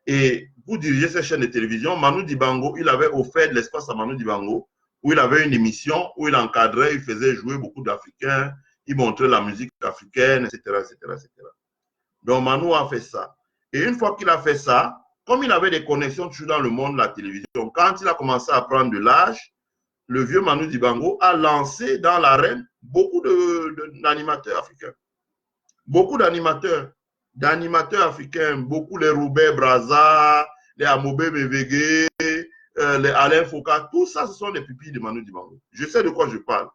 Et pour diriger ces chaînes de télévision, Manu Dibango, il avait offert de l'espace à Manu Dibango, où il avait une émission, où il encadrait, il faisait jouer beaucoup d'Africains, il montrait la musique africaine, etc., etc., etc. Donc Manu a fait ça. Et une fois qu'il a fait ça, comme il avait des connexions toujours dans le monde de la télévision, quand il a commencé à prendre de l'âge, le vieux Manu Dibango a lancé dans l'arène beaucoup d'animateurs africains. Beaucoup d'animateurs africains, beaucoup les Robert Braza, les Amobé Mevege, les Alain Foucault, tout ça, ce sont des pupilles de Manu Dibango. Je sais de quoi je parle.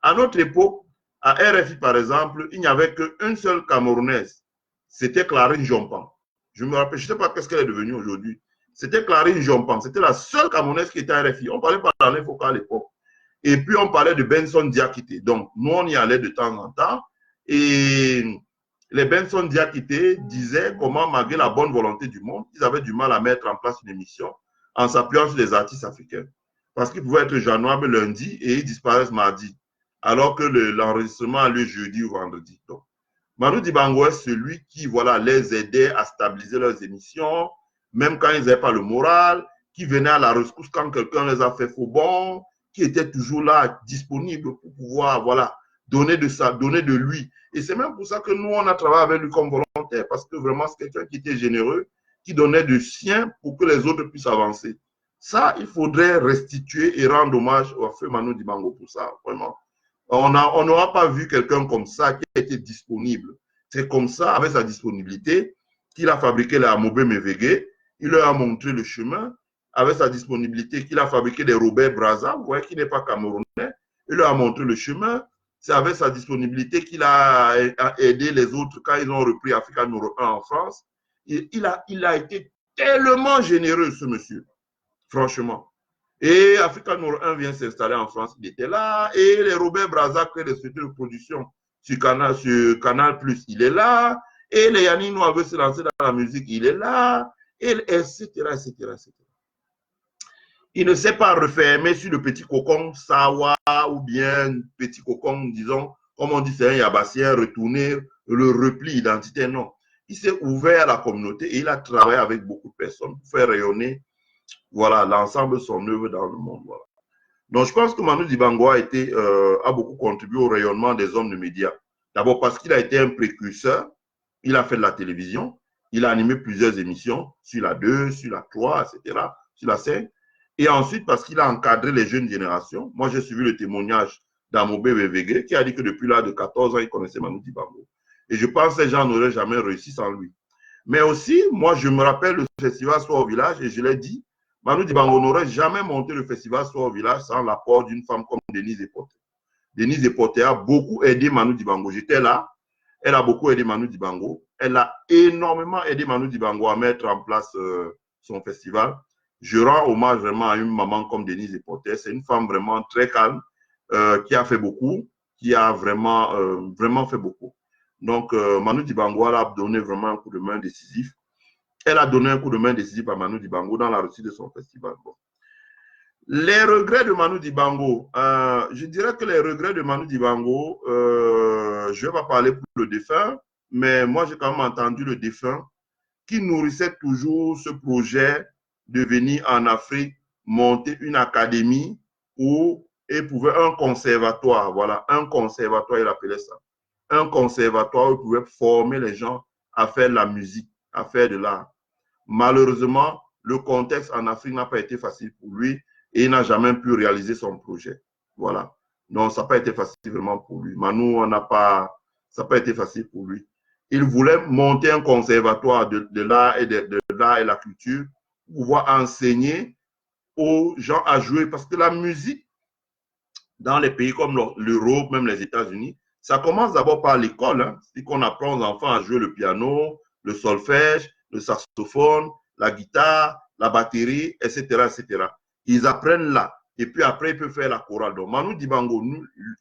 À notre époque, à RFI par exemple, il n'y avait qu'une seule Camerounaise. C'était Clarine Jompan. Je me rappelle, je ne sais pas qu'est-ce qu'elle est devenue aujourd'hui. C'était Clarine Jompan. C'était la seule Camerounaise qui était à RFI. On parlait pas d'Alain Foucault à l'époque. Et puis, on parlait de Benson Diakité. Donc, nous, on y allait de temps en temps. Et les Benson Diakité disaient comment, malgré la bonne volonté du monde, ils avaient du mal à mettre en place une émission en s'appuyant sur les artistes africains. Parce qu'ils pouvaient être joignables lundi et ils disparaissent mardi. Alors que l'enregistrement a lieu jeudi ou vendredi. Donc, Manu Dibango est celui qui, voilà, les aidait à stabiliser leurs émissions, même quand ils n'avaient pas le moral, qui venait à la rescousse quand quelqu'un les a fait faux bon, qui était toujours là, disponible pour pouvoir, voilà, donner de ça, donner de lui. Et c'est même pour ça que nous, on a travaillé avec lui comme volontaire, parce que vraiment, c'est quelqu'un qui était généreux, qui donnait du sien pour que les autres puissent avancer. Ça, il faudrait restituer et rendre hommage au feu Manu Dibango pour ça, vraiment. On n'aura pas vu quelqu'un comme ça qui a été disponible. C'est comme ça, avec sa disponibilité, qu'il a fabriqué la Amobe Mevege, il leur a montré le chemin, avec sa disponibilité, qu'il a fabriqué des Robert Brazza, vous voyez qu'il n'est pas camerounais, il leur a montré le chemin, c'est avec sa disponibilité qu'il a aidé les autres quand ils ont repris Africa numéro 1 en France. Il a été tellement généreux, ce monsieur, franchement. Et Africa numéro 1 vient s'installer en France, il était là, et les Robert Brazza créent des structures de production sur Canal+, il est là, et les Yannick Noah veut se lancer dans la musique, il est là, et etc., etc., etc. Il ne s'est pas refermé sur le petit cocon Sawa ou bien petit cocon, disons, comme on dit, c'est un Yabassien, retourner le repli identitaire, non. Il s'est ouvert à la communauté et il a travaillé avec beaucoup de personnes pour faire rayonner, voilà, l'ensemble de son œuvre dans le monde. Voilà. Donc, je pense que Manu Dibango a beaucoup contribué au rayonnement des hommes de médias. D'abord parce qu'il a été un précurseur, il a fait de la télévision, il a animé plusieurs émissions sur la 2, sur la 3, etc., sur la 5. Et ensuite, parce qu'il a encadré les jeunes générations. Moi, j'ai suivi le témoignage d'Amobe Mevege qui a dit que depuis l'âge de 14 ans, il connaissait Manu Dibango. Et je pense que ces gens n'auraient jamais réussi sans lui. Mais aussi, moi, je me rappelle le festival Soir au village et je l'ai dit, Manu Dibango n'aurait jamais monté le festival Soir au village sans l'apport d'une femme comme Denise Epoté. Denise Epoté a beaucoup aidé Manu Dibango. J'étais là. Elle a beaucoup aidé Manu Dibango. Elle a énormément aidé Manu Dibango à mettre en place son festival. Je rends hommage vraiment à une maman comme Denise Epoté. C'est une femme vraiment très calme, qui a fait beaucoup, qui a vraiment fait beaucoup. Donc, Manu Dibango a donné vraiment un coup de main décisif. Elle a donné un coup de main décisif à Manu Dibango dans la réussite de son festival. Bon. Les regrets de Manu Dibango, je dirais que les regrets de Manu Dibango, je ne vais pas parler pour le défunt, mais moi j'ai quand même entendu le défunt qui nourrissait toujours ce projet de venir en Afrique monter une académie où il pouvait un conservatoire, voilà, un conservatoire, il appelait ça, un conservatoire où il pouvait former les gens à faire de la musique, à faire de l'art. Malheureusement, le contexte en Afrique n'a pas été facile pour lui et il n'a jamais pu réaliser son projet. Voilà. Donc, ça n'a pas été facile vraiment pour lui. Manu, ça n'a pas été facile pour lui. Il voulait monter un conservatoire de l'art et de l'art et la culture pour pouvoir enseigner aux gens à jouer. Parce que la musique, dans les pays comme l'Europe, même les États-Unis, ça commence d'abord par l'école. Hein. C'est qu'on apprend aux enfants à jouer le piano, le solfège, le saxophone, la guitare, la batterie, etc., etc. Ils apprennent là. Et puis après, ils peuvent faire la chorale. Donc, Manu Dibango,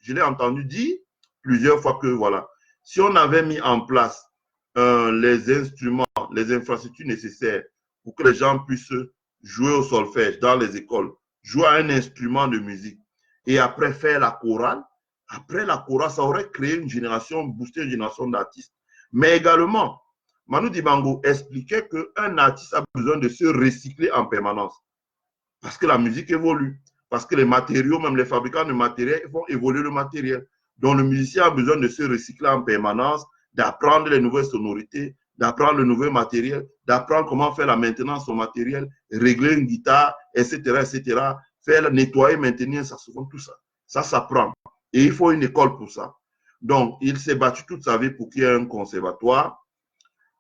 je l'ai entendu dire plusieurs fois que, voilà, si on avait mis en place les instruments, les infrastructures nécessaires pour que les gens puissent jouer au solfège dans les écoles, jouer à un instrument de musique et après faire la chorale, après la chorale, ça aurait créé une génération, boosté une génération d'artistes. Mais également, Manu Dibango expliquait qu'un artiste a besoin de se recycler en permanence parce que la musique évolue, parce que les matériaux, même les fabricants de matériel, vont évoluer le matériel. Donc le musicien a besoin de se recycler en permanence, d'apprendre les nouvelles sonorités, d'apprendre le nouveau matériel, d'apprendre comment faire la maintenance au matériel, régler une guitare, etc., etc., faire nettoyer, maintenir un saxophone, tout ça. Ça s'apprend. Et il faut une école pour ça. Donc, il s'est battu toute sa vie pour qu'il y ait un conservatoire.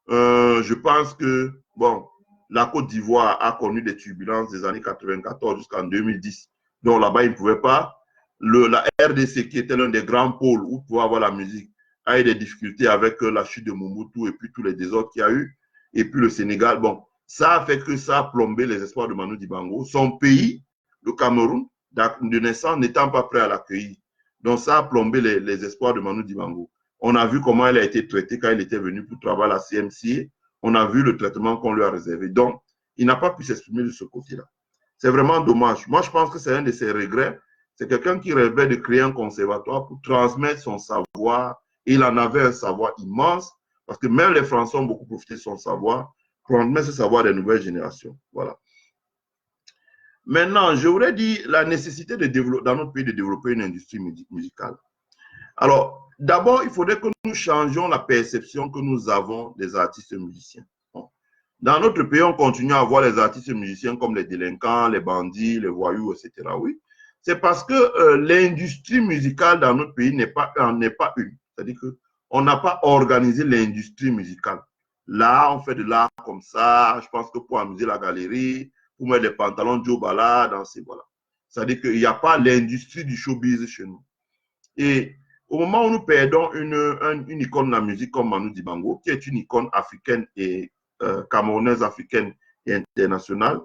Je pense que, bon, la Côte d'Ivoire a connu des turbulences des années 94 jusqu'en 2010. Donc là-bas, ils ne pouvaient pas. La RDC, qui était l'un des grands pôles où pouvait avoir la musique, a eu des difficultés avec la chute de Mobutu et puis tous les désordres qu'il y a eu. Et puis le Sénégal, bon, ça a fait que ça a plombé les espoirs de Manu Dibango. Son pays, le Cameroun, de naissance, n'étant pas prêt à l'accueillir. Donc ça a plombé les espoirs de Manu Dibango. On a vu comment elle a été traitée quand il était venu pour travailler à la CMC. On a vu le traitement qu'on lui a réservé. Donc, il n'a pas pu s'exprimer de ce côté-là. C'est vraiment dommage. Moi, je pense que c'est un de ses regrets. C'est quelqu'un qui rêvait de créer un conservatoire pour transmettre son savoir. Et il en avait un savoir immense, parce que même les Français ont beaucoup profité de son savoir, transmettre ce savoir des nouvelles générations. Voilà. Maintenant, je voudrais dire la nécessité de développer, dans notre pays de développer une industrie musicale. Alors, d'abord, il faudrait que nous changions la perception que nous avons des artistes musiciens. Bon. Dans notre pays, on continue à voir les artistes musiciens comme les délinquants, les bandits, les voyous, etc. Oui, c'est parce que l'industrie musicale dans notre pays n'est pas une. C'est-à-dire qu'on n'a pas organisé l'industrie musicale. Là, on fait de l'art comme ça. Je pense que pour amuser la galerie, pour mettre des pantalons Joe Bala, danser, voilà. C'est-à-dire qu'il n'y a pas l'industrie du showbiz chez nous. Et au moment où nous perdons une icône de la musique comme Manu Dibango, qui est une icône africaine et camerounaise, africaine et internationale,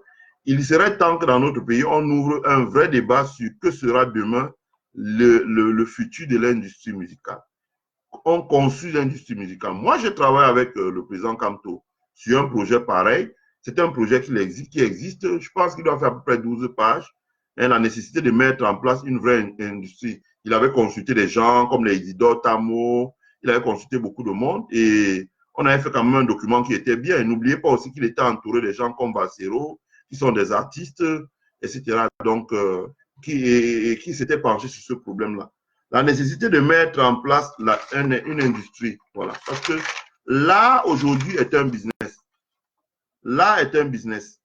il serait temps que dans notre pays, on ouvre un vrai débat sur que sera demain le futur de l'industrie musicale. On construit l'industrie musicale. Moi, je travaille avec le président Kamto sur un projet pareil. C'est un projet qui existe. Je pense qu'il doit faire à peu près 12 pages. Et la nécessité de mettre en place une vraie industrie. Il avait consulté des gens comme les Isidore Tamo. Il avait consulté beaucoup de monde. Et on avait fait quand même un document qui était bien. Et n'oubliez pas aussi qu'il était entouré de gens comme Bassero, qui sont des artistes, etc. Donc, qui s'étaient penchés sur ce problème-là. La nécessité de mettre en place une industrie. Voilà. Parce que l'art aujourd'hui est un business. L'art est un business.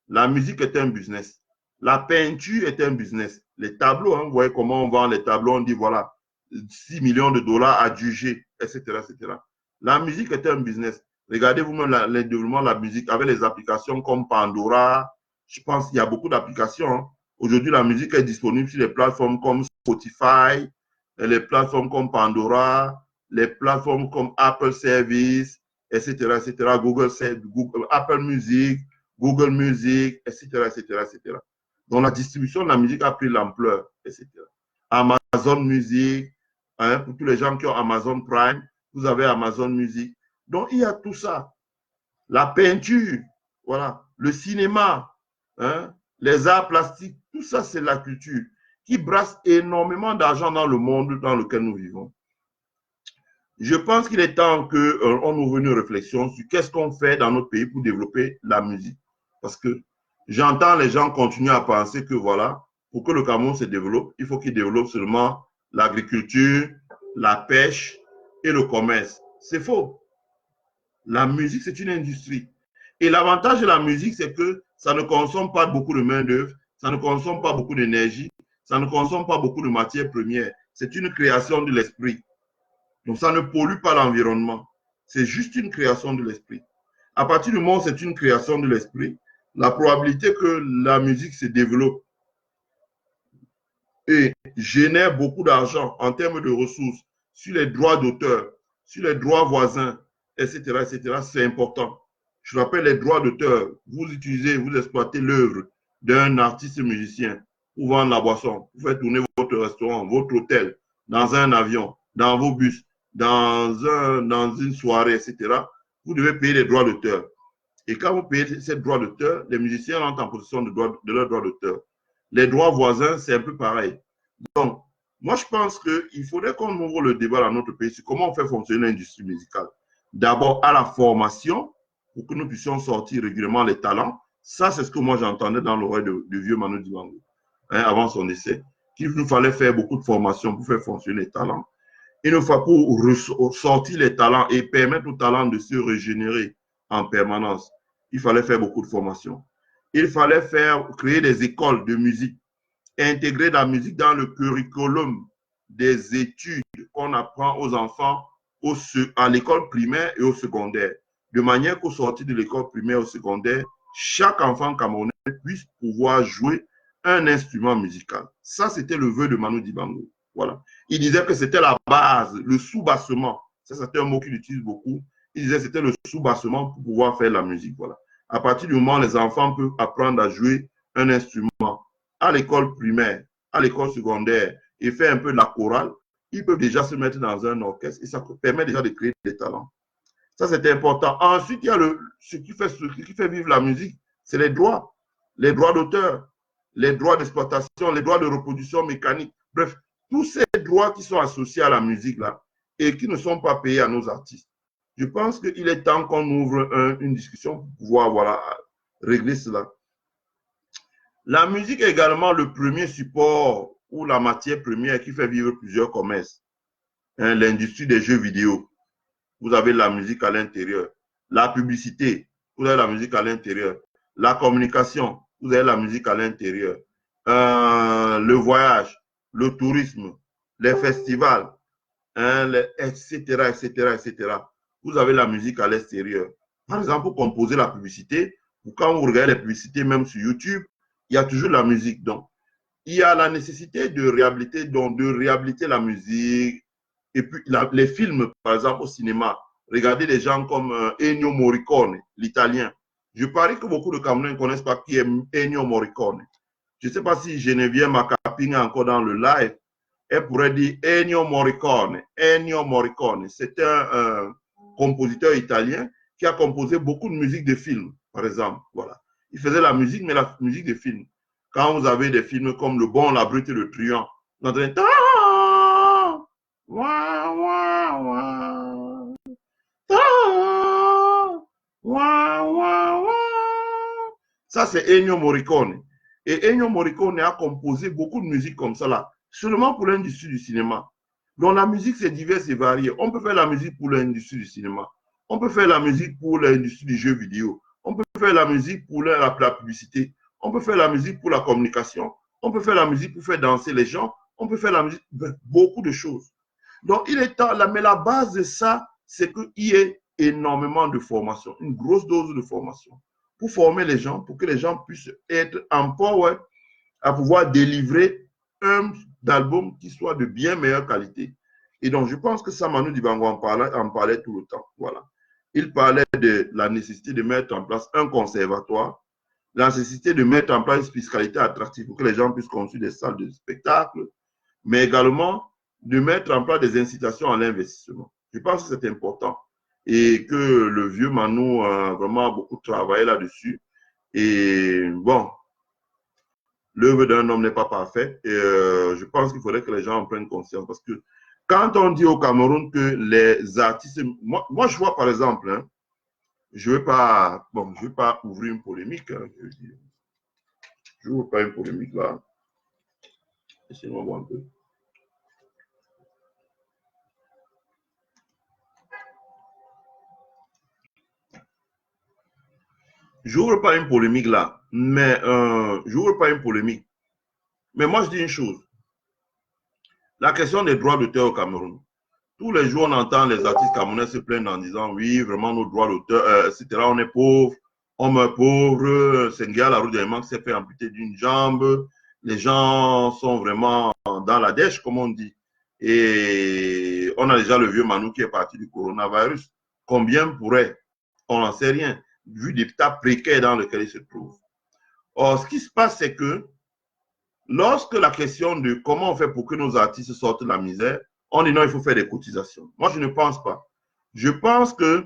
La musique est un business. La peinture est un business. Les tableaux, hein, vous voyez comment on vend les tableaux, on dit voilà, 6 millions de dollars à juger, etc., etc. La musique est un business. Regardez vous-même le développement de la musique avec les applications comme Pandora. Je pense qu'il y a beaucoup d'applications. Hein. Aujourd'hui, la musique est disponible sur les plateformes comme Spotify, les plateformes comme Pandora, les plateformes comme Apple Service, etc., etc., Google, Apple Music, Google Music, etc., etc., etc. Donc, la distribution de la musique a pris l'ampleur, etc. Amazon Music, hein, pour tous les gens qui ont Amazon Prime, vous avez Amazon Music. Donc, il y a tout ça. La peinture, voilà, le cinéma, hein, les arts plastiques, tout ça, c'est la culture qui brasse énormément d'argent dans le monde dans lequel nous vivons. Je pense qu'il est temps qu'on ouvre une réflexion sur qu'est-ce qu'on fait dans notre pays pour développer la musique. Parce que j'entends les gens continuer à penser que voilà, pour que le Cameroun se développe, il faut qu'il développe seulement l'agriculture, la pêche et le commerce. C'est faux. La musique, c'est une industrie. Et l'avantage de la musique, c'est que ça ne consomme pas beaucoup de main-d'œuvre, ça ne consomme pas beaucoup d'énergie, ça ne consomme pas beaucoup de matières premières. C'est une création de l'esprit. Donc, ça ne pollue pas l'environnement. C'est juste une création de l'esprit. À partir du moment où c'est une création de l'esprit, la probabilité que la musique se développe et génère beaucoup d'argent en termes de ressources sur les droits d'auteur, sur les droits voisins, etc., etc., c'est important. Je rappelle les droits d'auteur. Vous utilisez, vous exploitez l'œuvre d'un artiste musicien pour vendre la boisson, vous faites tourner votre restaurant, votre hôtel, dans un avion, dans vos bus, dans une soirée, etc., vous devez payer les droits d'auteur. Et quand vous payez ces droits d'auteur, les musiciens rentrent en possession de leurs droits d'auteur. Les droits voisins, c'est un peu pareil. Donc, moi, je pense qu'il faudrait qu'on ouvre le débat dans notre pays sur comment on fait fonctionner l'industrie musicale. D'abord, à la formation, pour que nous puissions sortir régulièrement les talents. Ça, c'est ce que moi, j'entendais dans l'oreille du vieux Manu Dibango, hein, avant son décès, qu'il nous fallait faire beaucoup de formation pour faire fonctionner les talents. Il nous faut pour sortir les talents et permettre aux talents de se régénérer en permanence. Il fallait faire beaucoup de formation. Il fallait créer des écoles de musique, intégrer la musique dans le curriculum des études qu'on apprend aux enfants à l'école primaire et au secondaire, de manière qu'au sortir de l'école primaire et au secondaire, chaque enfant camerounais puisse pouvoir jouer un instrument musical. Ça, c'était le vœu de Manu Dibango. Voilà. Il disait que c'était la base, le sous-bassement. Ça, c'était un mot qu'il utilise beaucoup. Il disait que c'était le sous-bassement pour pouvoir faire la musique. Voilà. À partir du moment où les enfants peuvent apprendre à jouer un instrument à l'école primaire, à l'école secondaire et faire un peu de la chorale, ils peuvent déjà se mettre dans un orchestre et ça permet déjà de créer des talents. Ça, c'est important. Ensuite, il y a ce qui fait vivre la musique, c'est les droits d'auteur, les droits d'exploitation, les droits de reproduction mécanique. Bref, tous ces droits qui sont associés à la musique là et qui ne sont pas payés à nos artistes. Je pense qu'il est temps qu'on ouvre une discussion pour pouvoir voilà, régler cela. La musique est également le premier support ou la matière première qui fait vivre plusieurs commerces. hein, l'industrie des jeux vidéo, vous avez la musique à l'intérieur. La publicité, vous avez la musique à l'intérieur. La communication, vous avez la musique à l'intérieur. Le voyage, le tourisme, les festivals, hein, etc., etc., etc. Vous avez la musique à l'extérieur. Par exemple, pour composer la publicité, ou quand vous regardez les publicités, même sur YouTube, il y a toujours la musique. Donc, il y a la nécessité de réhabiliter la musique. Et puis, les films, par exemple, au cinéma, regardez des gens comme Ennio Morricone, l'italien. Je parie que beaucoup de Camerounais ne connaissent pas qui est Ennio Morricone. Je ne sais pas si Geneviève Macaping est encore dans le live. Elle pourrait dire Ennio Morricone. Ennio Morricone, c'est un compositeur italien qui a composé beaucoup de musique de films, par exemple. Voilà. Il faisait la musique, mais la musique de films. Quand vous avez des films comme Le Bon, la Brute et le Truand, vous entendez ça, c'est Ennio Morricone. Et Ennio Morricone a composé beaucoup de musique comme ça là, seulement pour l'industrie du cinéma. Donc la musique, c'est divers et varié. On peut faire la musique pour l'industrie du cinéma. On peut faire la musique pour l'industrie du jeu vidéo. On peut faire la musique pour la publicité. On peut faire la musique pour la communication. On peut faire la musique pour faire danser les gens. On peut faire la musique pour beaucoup de choses. Donc, il est temps, mais la base de ça, c'est qu'il y ait énormément de formation, une grosse dose de formation pour former les gens, pour que les gens puissent être en power à pouvoir délivrer un album qui soit de bien meilleure qualité. Et donc, je pense que Manu Dibango en parlait tout le temps. Voilà. Il parlait de la nécessité de mettre en place un conservatoire, la nécessité de mettre en place une fiscalité attractive pour que les gens puissent construire des salles de spectacle, mais également de mettre en place des incitations à l'investissement. Je pense que c'est important et que le vieux Manu a vraiment beaucoup travaillé là-dessus. Et bon, l'œuvre d'un homme n'est pas parfaite. Et je pense qu'il faudrait que les gens en prennent conscience parce que quand on dit au Cameroun que les artistes... Moi je vois par exemple, hein, je ne vais pas ouvrir une polémique. Hein, je n'ouvre pas une polémique là. Laissez-moi voir un peu. Je n'ouvre pas une polémique là, mais j'ouvre pas une polémique. Mais moi, je dis une chose. La question des droits d'auteur au Cameroun. Tous les jours, on entend les artistes camerounais se plaindre en disant oui, vraiment, nos droits d'auteur, etc. On est pauvre, on meurt pauvre. Senghia, la route diamant, s'est fait amputer d'une jambe. Les gens sont vraiment dans la dèche, comme on dit. Et on a déjà le vieux Manu qui est parti du coronavirus. Combien pourrait? On n'en sait rien, vu l'état précaire dans lequel il se trouve. Or, ce qui se passe, c'est que lorsque la question de comment on fait pour que nos artistes sortent de la misère, on dit non, il faut faire des cotisations. Moi, je ne pense pas. Je pense que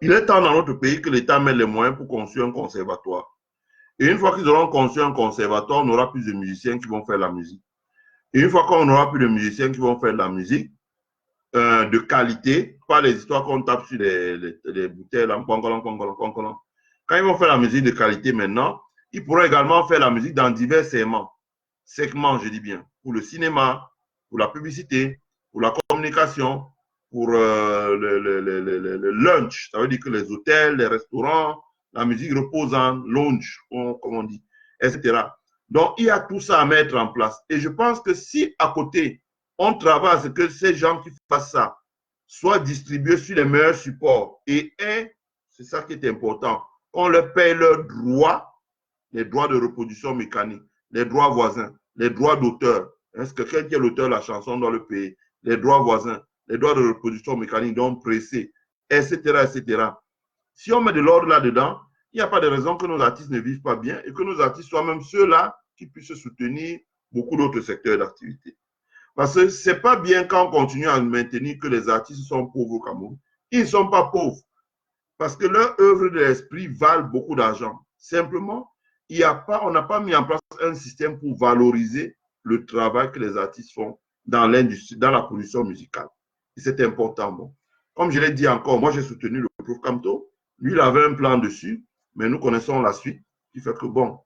il est temps dans notre pays que l'État mette les moyens pour construire un conservatoire. Et une fois qu'ils auront construit un conservatoire, on aura plus de musiciens qui vont faire la musique. Et une fois qu'on aura plus de musiciens qui vont faire de la musique, de qualité, pas les histoires qu'on tape sur les bouteilles, là, quand ils vont faire la musique de qualité maintenant, ils pourront également faire la musique dans divers segments, je dis bien, pour le cinéma, pour la publicité, pour la communication, pour le lunch, ça veut dire que les hôtels, les restaurants, la musique reposante, lounge, comme on dit, etc. Donc, il y a tout ça à mettre en place. Et je pense que si à côté, on travaille à ce que ces gens qui fassent ça soient distribués sur les meilleurs supports. Et c'est ça qui est important, on leur paye leurs droits, les droits de reproduction mécanique, les droits voisins, les droits d'auteur. Est-ce que quelqu'un qui est l'auteur de la chanson doit le payer? Les droits voisins, les droits de reproduction mécanique, donc pressés, etc., etc. Si on met de l'ordre là-dedans, il n'y a pas de raison que nos artistes ne vivent pas bien et que nos artistes soient même ceux-là qui puissent soutenir beaucoup d'autres secteurs d'activité. Parce que ce n'est pas bien quand on continue à maintenir que les artistes sont pauvres au Cameroun. Ils ne sont pas pauvres parce que leurs œuvres de l'esprit valent beaucoup d'argent. Simplement, on n'a pas mis en place un système pour valoriser le travail que les artistes font dans l'industrie, dans la production musicale. Et c'est important. Bon. Comme je l'ai dit encore, moi j'ai soutenu le prof Camto. Lui, il avait un plan dessus, mais nous connaissons la suite, qui fait que bon,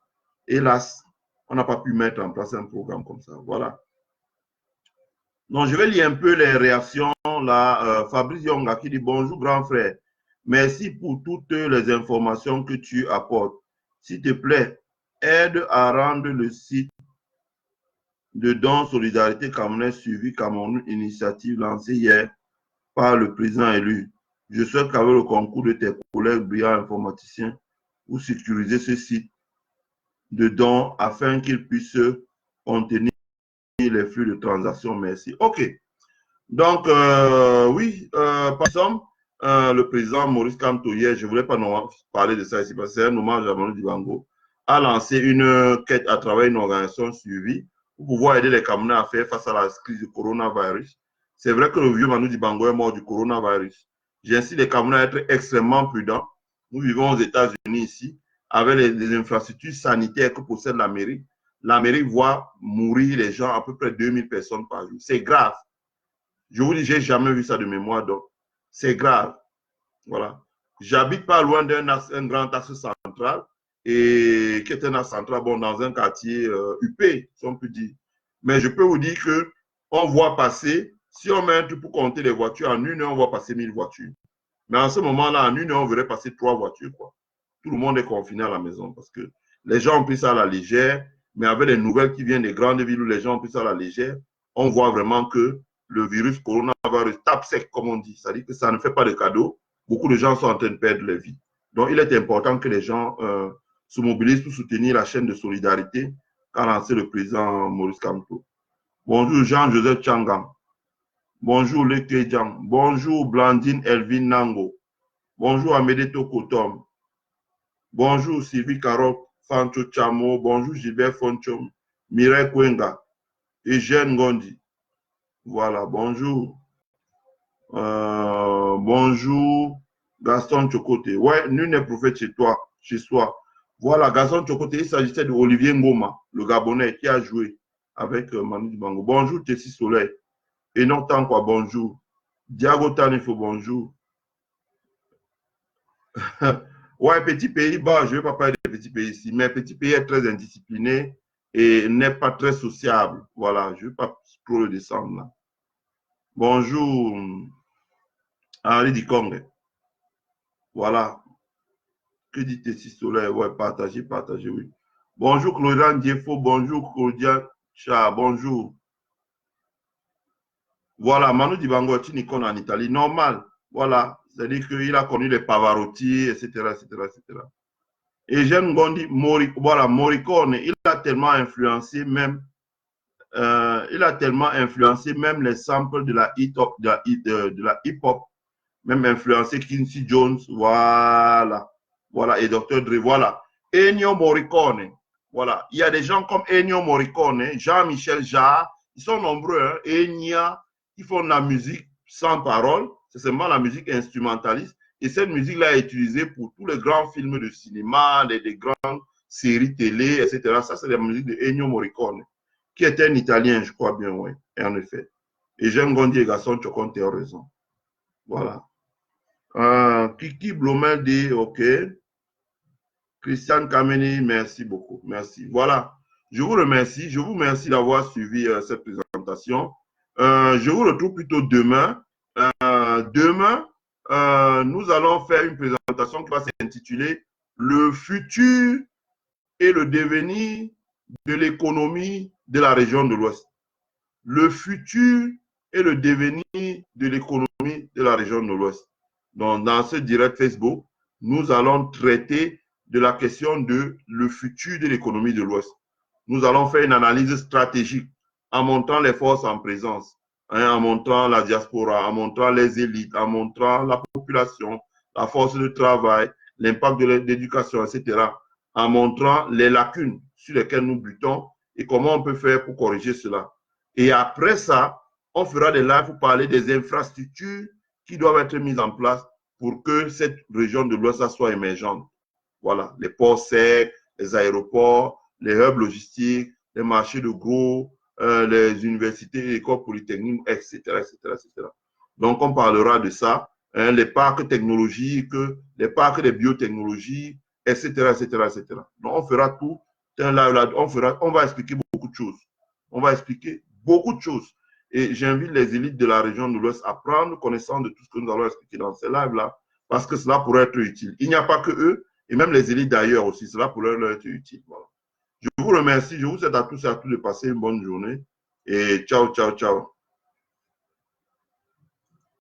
Hélas, on n'a pas pu mettre en place un programme comme ça. Voilà. Donc, je vais lire un peu les réactions. Là, Fabrice Yonga qui dit bonjour, grand frère. Merci pour toutes les informations que tu apportes. S'il te plaît, aide à rendre le site de don Solidarité Camerounais suivi comme une initiative lancée hier par le président élu. Je souhaite qu'avec le concours de tes collègues brillants informaticiens, vous sécurisez ce site de dons afin qu'il puisse contenir les flux de transactions. Merci. OK. Donc, oui, par exemple, le président Maurice Kamto, hier, je ne voulais pas parler de ça ici, parce que c'est un hommage à Manu Dibango, a lancé une quête à travers une organisation suivie pour pouvoir aider les Camerounais à faire face à la crise du coronavirus. C'est vrai que le vieux Manu Dibango est mort du coronavirus. J'incite les Camerounais à être extrêmement prudents. Nous vivons aux États-Unis ici, avec les infrastructures sanitaires que possède l'Amérique. L'Amérique voit mourir les gens, à peu près 2000 personnes par jour. C'est grave. Je vous dis, je n'ai jamais vu ça de mémoire, donc c'est grave. Voilà. J'habite pas loin d'un grand axe central, et qui est un axe central, bon, dans un quartier huppé, si on peut dire. Mais je peux vous dire que on voit passer, si on met un truc pour compter les voitures, en une heure, on voit passer 1000 voitures. Mais en ce moment-là, en une heure, on verrait passer 3 voitures, quoi. Tout le monde est confiné à la maison parce que les gens ont pris ça à la légère, mais avec les nouvelles qui viennent des grandes villes où les gens ont pris ça à la légère, on voit vraiment que le virus coronavirus tape sec, comme on dit. C'est-à-dire que ça ne fait pas de cadeau. Beaucoup de gens sont en train de perdre leur vie. Donc, il est important que les gens se mobilisent pour soutenir la chaîne de solidarité qu'a lancé le président Maurice Kamto. Bonjour Jean-Joseph Changam. Bonjour Leke Djang. Bonjour Blandine Elvin Nango. Bonjour Amédée Tokotom. Bonjour Sylvie Karok, Fancho Chamo. Bonjour Gilbert Fonchom, Mireille Kwenga, Eugène Gondi. Voilà, bonjour. Bonjour Gaston Chokote. Ouais, nul n'est prophète chez toi, chez soi. Voilà, Gaston Chokote, il s'agissait de Olivier Ngoma, le Gabonais qui a joué avec Manu Dibango. Bonjour Tessie Soleil. Et non tant quoi, bonjour. Diago Tanifo, bonjour. Ouais, petit pays, bah, je ne vais pas parler de petit pays ici, mais petit pays est très indiscipliné et n'est pas très sociable. Voilà, je ne vais pas trop le descendre là. Bonjour, Henri Dikongue. Voilà. Que dit Tessie Soleil? Ouais, partagez, partagez, oui. Bonjour, Claudian Diefo. Bonjour, Claudian Cha. Bonjour. Voilà, Manu Dibango est une icône en Italie. Normal. Voilà. C'est-à-dire qu'il a connu les Pavarotti, etc., etc., etc. Et Jeanne Gondi, voilà, Morricone, il a tellement influencé même, les samples de la hip-hop, même influencé Quincy Jones, voilà, voilà, et Dr. Dre, voilà. Ennio Morricone, voilà. Il y a des gens comme Ennio Morricone, Jean-Michel Jarre, ils sont nombreux, hein, Enya, qui font de la musique sans parole, c'est seulement la musique instrumentaliste. Et cette musique-là est utilisée pour tous les grands films de cinéma, des grandes séries télé, etc. Ça, c'est la musique de Ennio Morricone, qui était un Italien, je crois bien, oui, en effet. Et j'aime Gondi et Gaston Chokon, tu as raison. Voilà. Kiki Blomel dit, OK. Christiane Kameni, merci beaucoup. Merci. Voilà. Je vous remercie. Je vous remercie d'avoir suivi cette présentation. Je vous retrouve plutôt demain. Demain, nous allons faire une présentation qui va s'intituler Le futur et le devenir de l'économie de la région de l'Ouest. Le futur et le devenir de l'économie de la région de l'Ouest. Donc, dans ce direct Facebook, nous allons traiter de la question de le futur de l'économie de l'Ouest. Nous allons faire une analyse stratégique en montrant les forces en présence, hein, en montrant la diaspora, en montrant les élites, en montrant la population, la force de travail, l'impact de l'éducation, etc., en montrant les lacunes sur lesquelles nous butons et comment on peut faire pour corriger cela. Et après ça, on fera des lives pour parler des infrastructures qui doivent être mises en place pour que cette région de l'Ouest soit émergente. Voilà, les ports secs, les aéroports, les hubs logistiques, les marchés de gros, les universités, les écoles polytechniques, etc., etc., etc. Donc, on parlera de ça, hein, les parcs technologiques, les parcs de biotechnologie, etc., etc., etc. Donc, on fera tout C'est un live là, on va expliquer beaucoup de choses. On va expliquer beaucoup de choses. Et j'invite les élites de la région de l'Ouest à prendre connaissance de tout ce que nous allons expliquer dans ces lives-là, parce que cela pourrait être utile. Il n'y a pas que eux, et même les élites d'ailleurs aussi, cela pourrait leur être utile. Voilà. Je vous remercie, je vous souhaite à tous et à toutes de passer une bonne journée, et ciao, ciao, ciao.